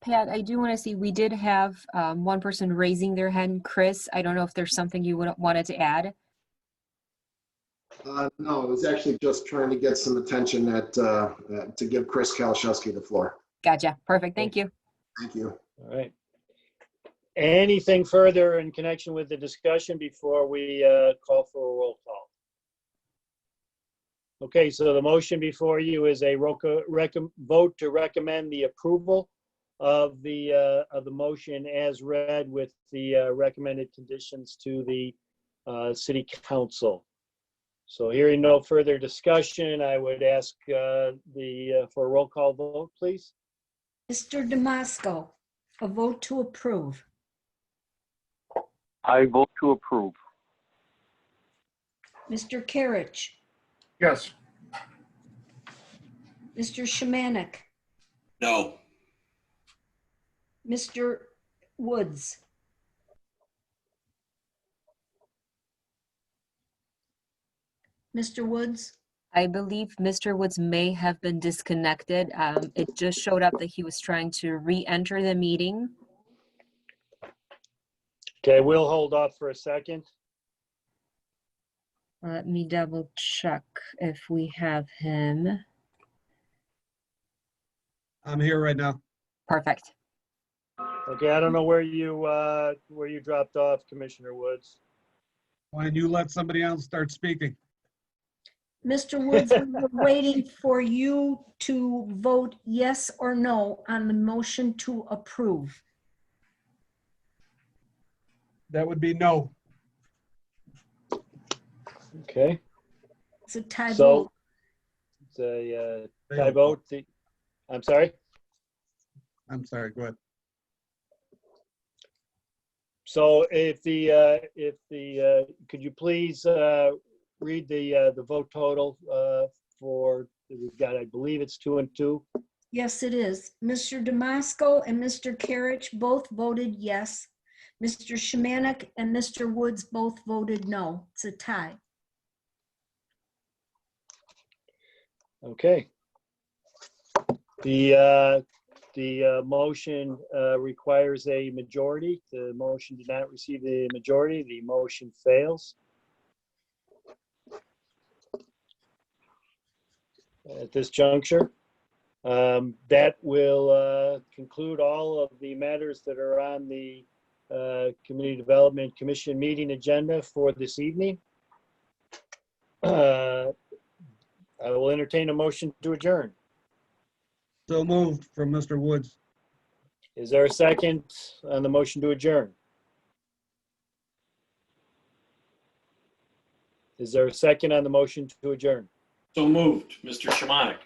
Pat, I do want to see, we did have one person raising their hand. Chris, I don't know if there's something you wanted to add. No, I was actually just trying to get some attention to give Chris Kalashewski the floor. Gotcha. Perfect. Thank you. Thank you. All right. Anything further in connection with the discussion before we call for a roll call? Okay, so the motion before you is a vote to recommend the approval of the motion as read with the recommended conditions to the city council. So hearing no further discussion, I would ask for a roll call vote, please. Mr. Damasco, a vote to approve. I vote to approve. Mr. Carriage, Yes. Mr. Shemanek, No. Mr. Woods, Mr. Woods, I believe Mr. Woods may have been disconnected. It just showed up that he was trying to re-enter the meeting. Okay, we'll hold off for a second. Let me double check if we have him. I'm here right now. Perfect. Okay, I don't know where you dropped off, Commissioner Woods. Why don't you let somebody else start speaking? Mr. Woods, we're waiting for you to vote yes or no on the motion to approve. That would be no. Okay, It's a tie so vote. it's a tie vote. I'm sorry. I'm sorry, go ahead. So could you please read the vote total for, we've got, I believe it's 2 and 2. Yes, it is. Mr. Damasco and Mr. Carriage both voted yes. Mr. Shemanek and Mr. Woods both voted no. It's a tie. Okay. The motion requires a majority. The motion did not receive the majority. The motion fails. At this juncture, that will conclude all of the matters that are on the Community Development Commission meeting agenda for this evening. I will entertain a motion to adjourn. So moved from Mr. Woods. Is there a second on the motion to adjourn? Is there a second on the motion to adjourn? So moved, Mr. Shemanek.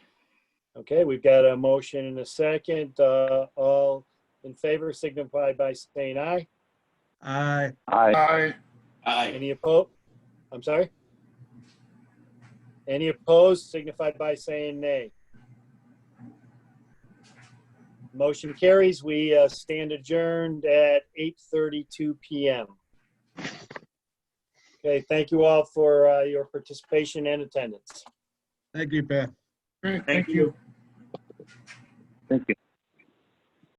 Okay, we've got a motion and a second. All in favor signify by saying aye. Aye. Aye. Aye. Any opposed? I'm sorry? Any opposed signify by saying nay. Motion carries. We stand adjourned at 8:32 p.m. Okay, thank you all for your participation and attendance. Thank you, Pat. Great, thank you. Thank you.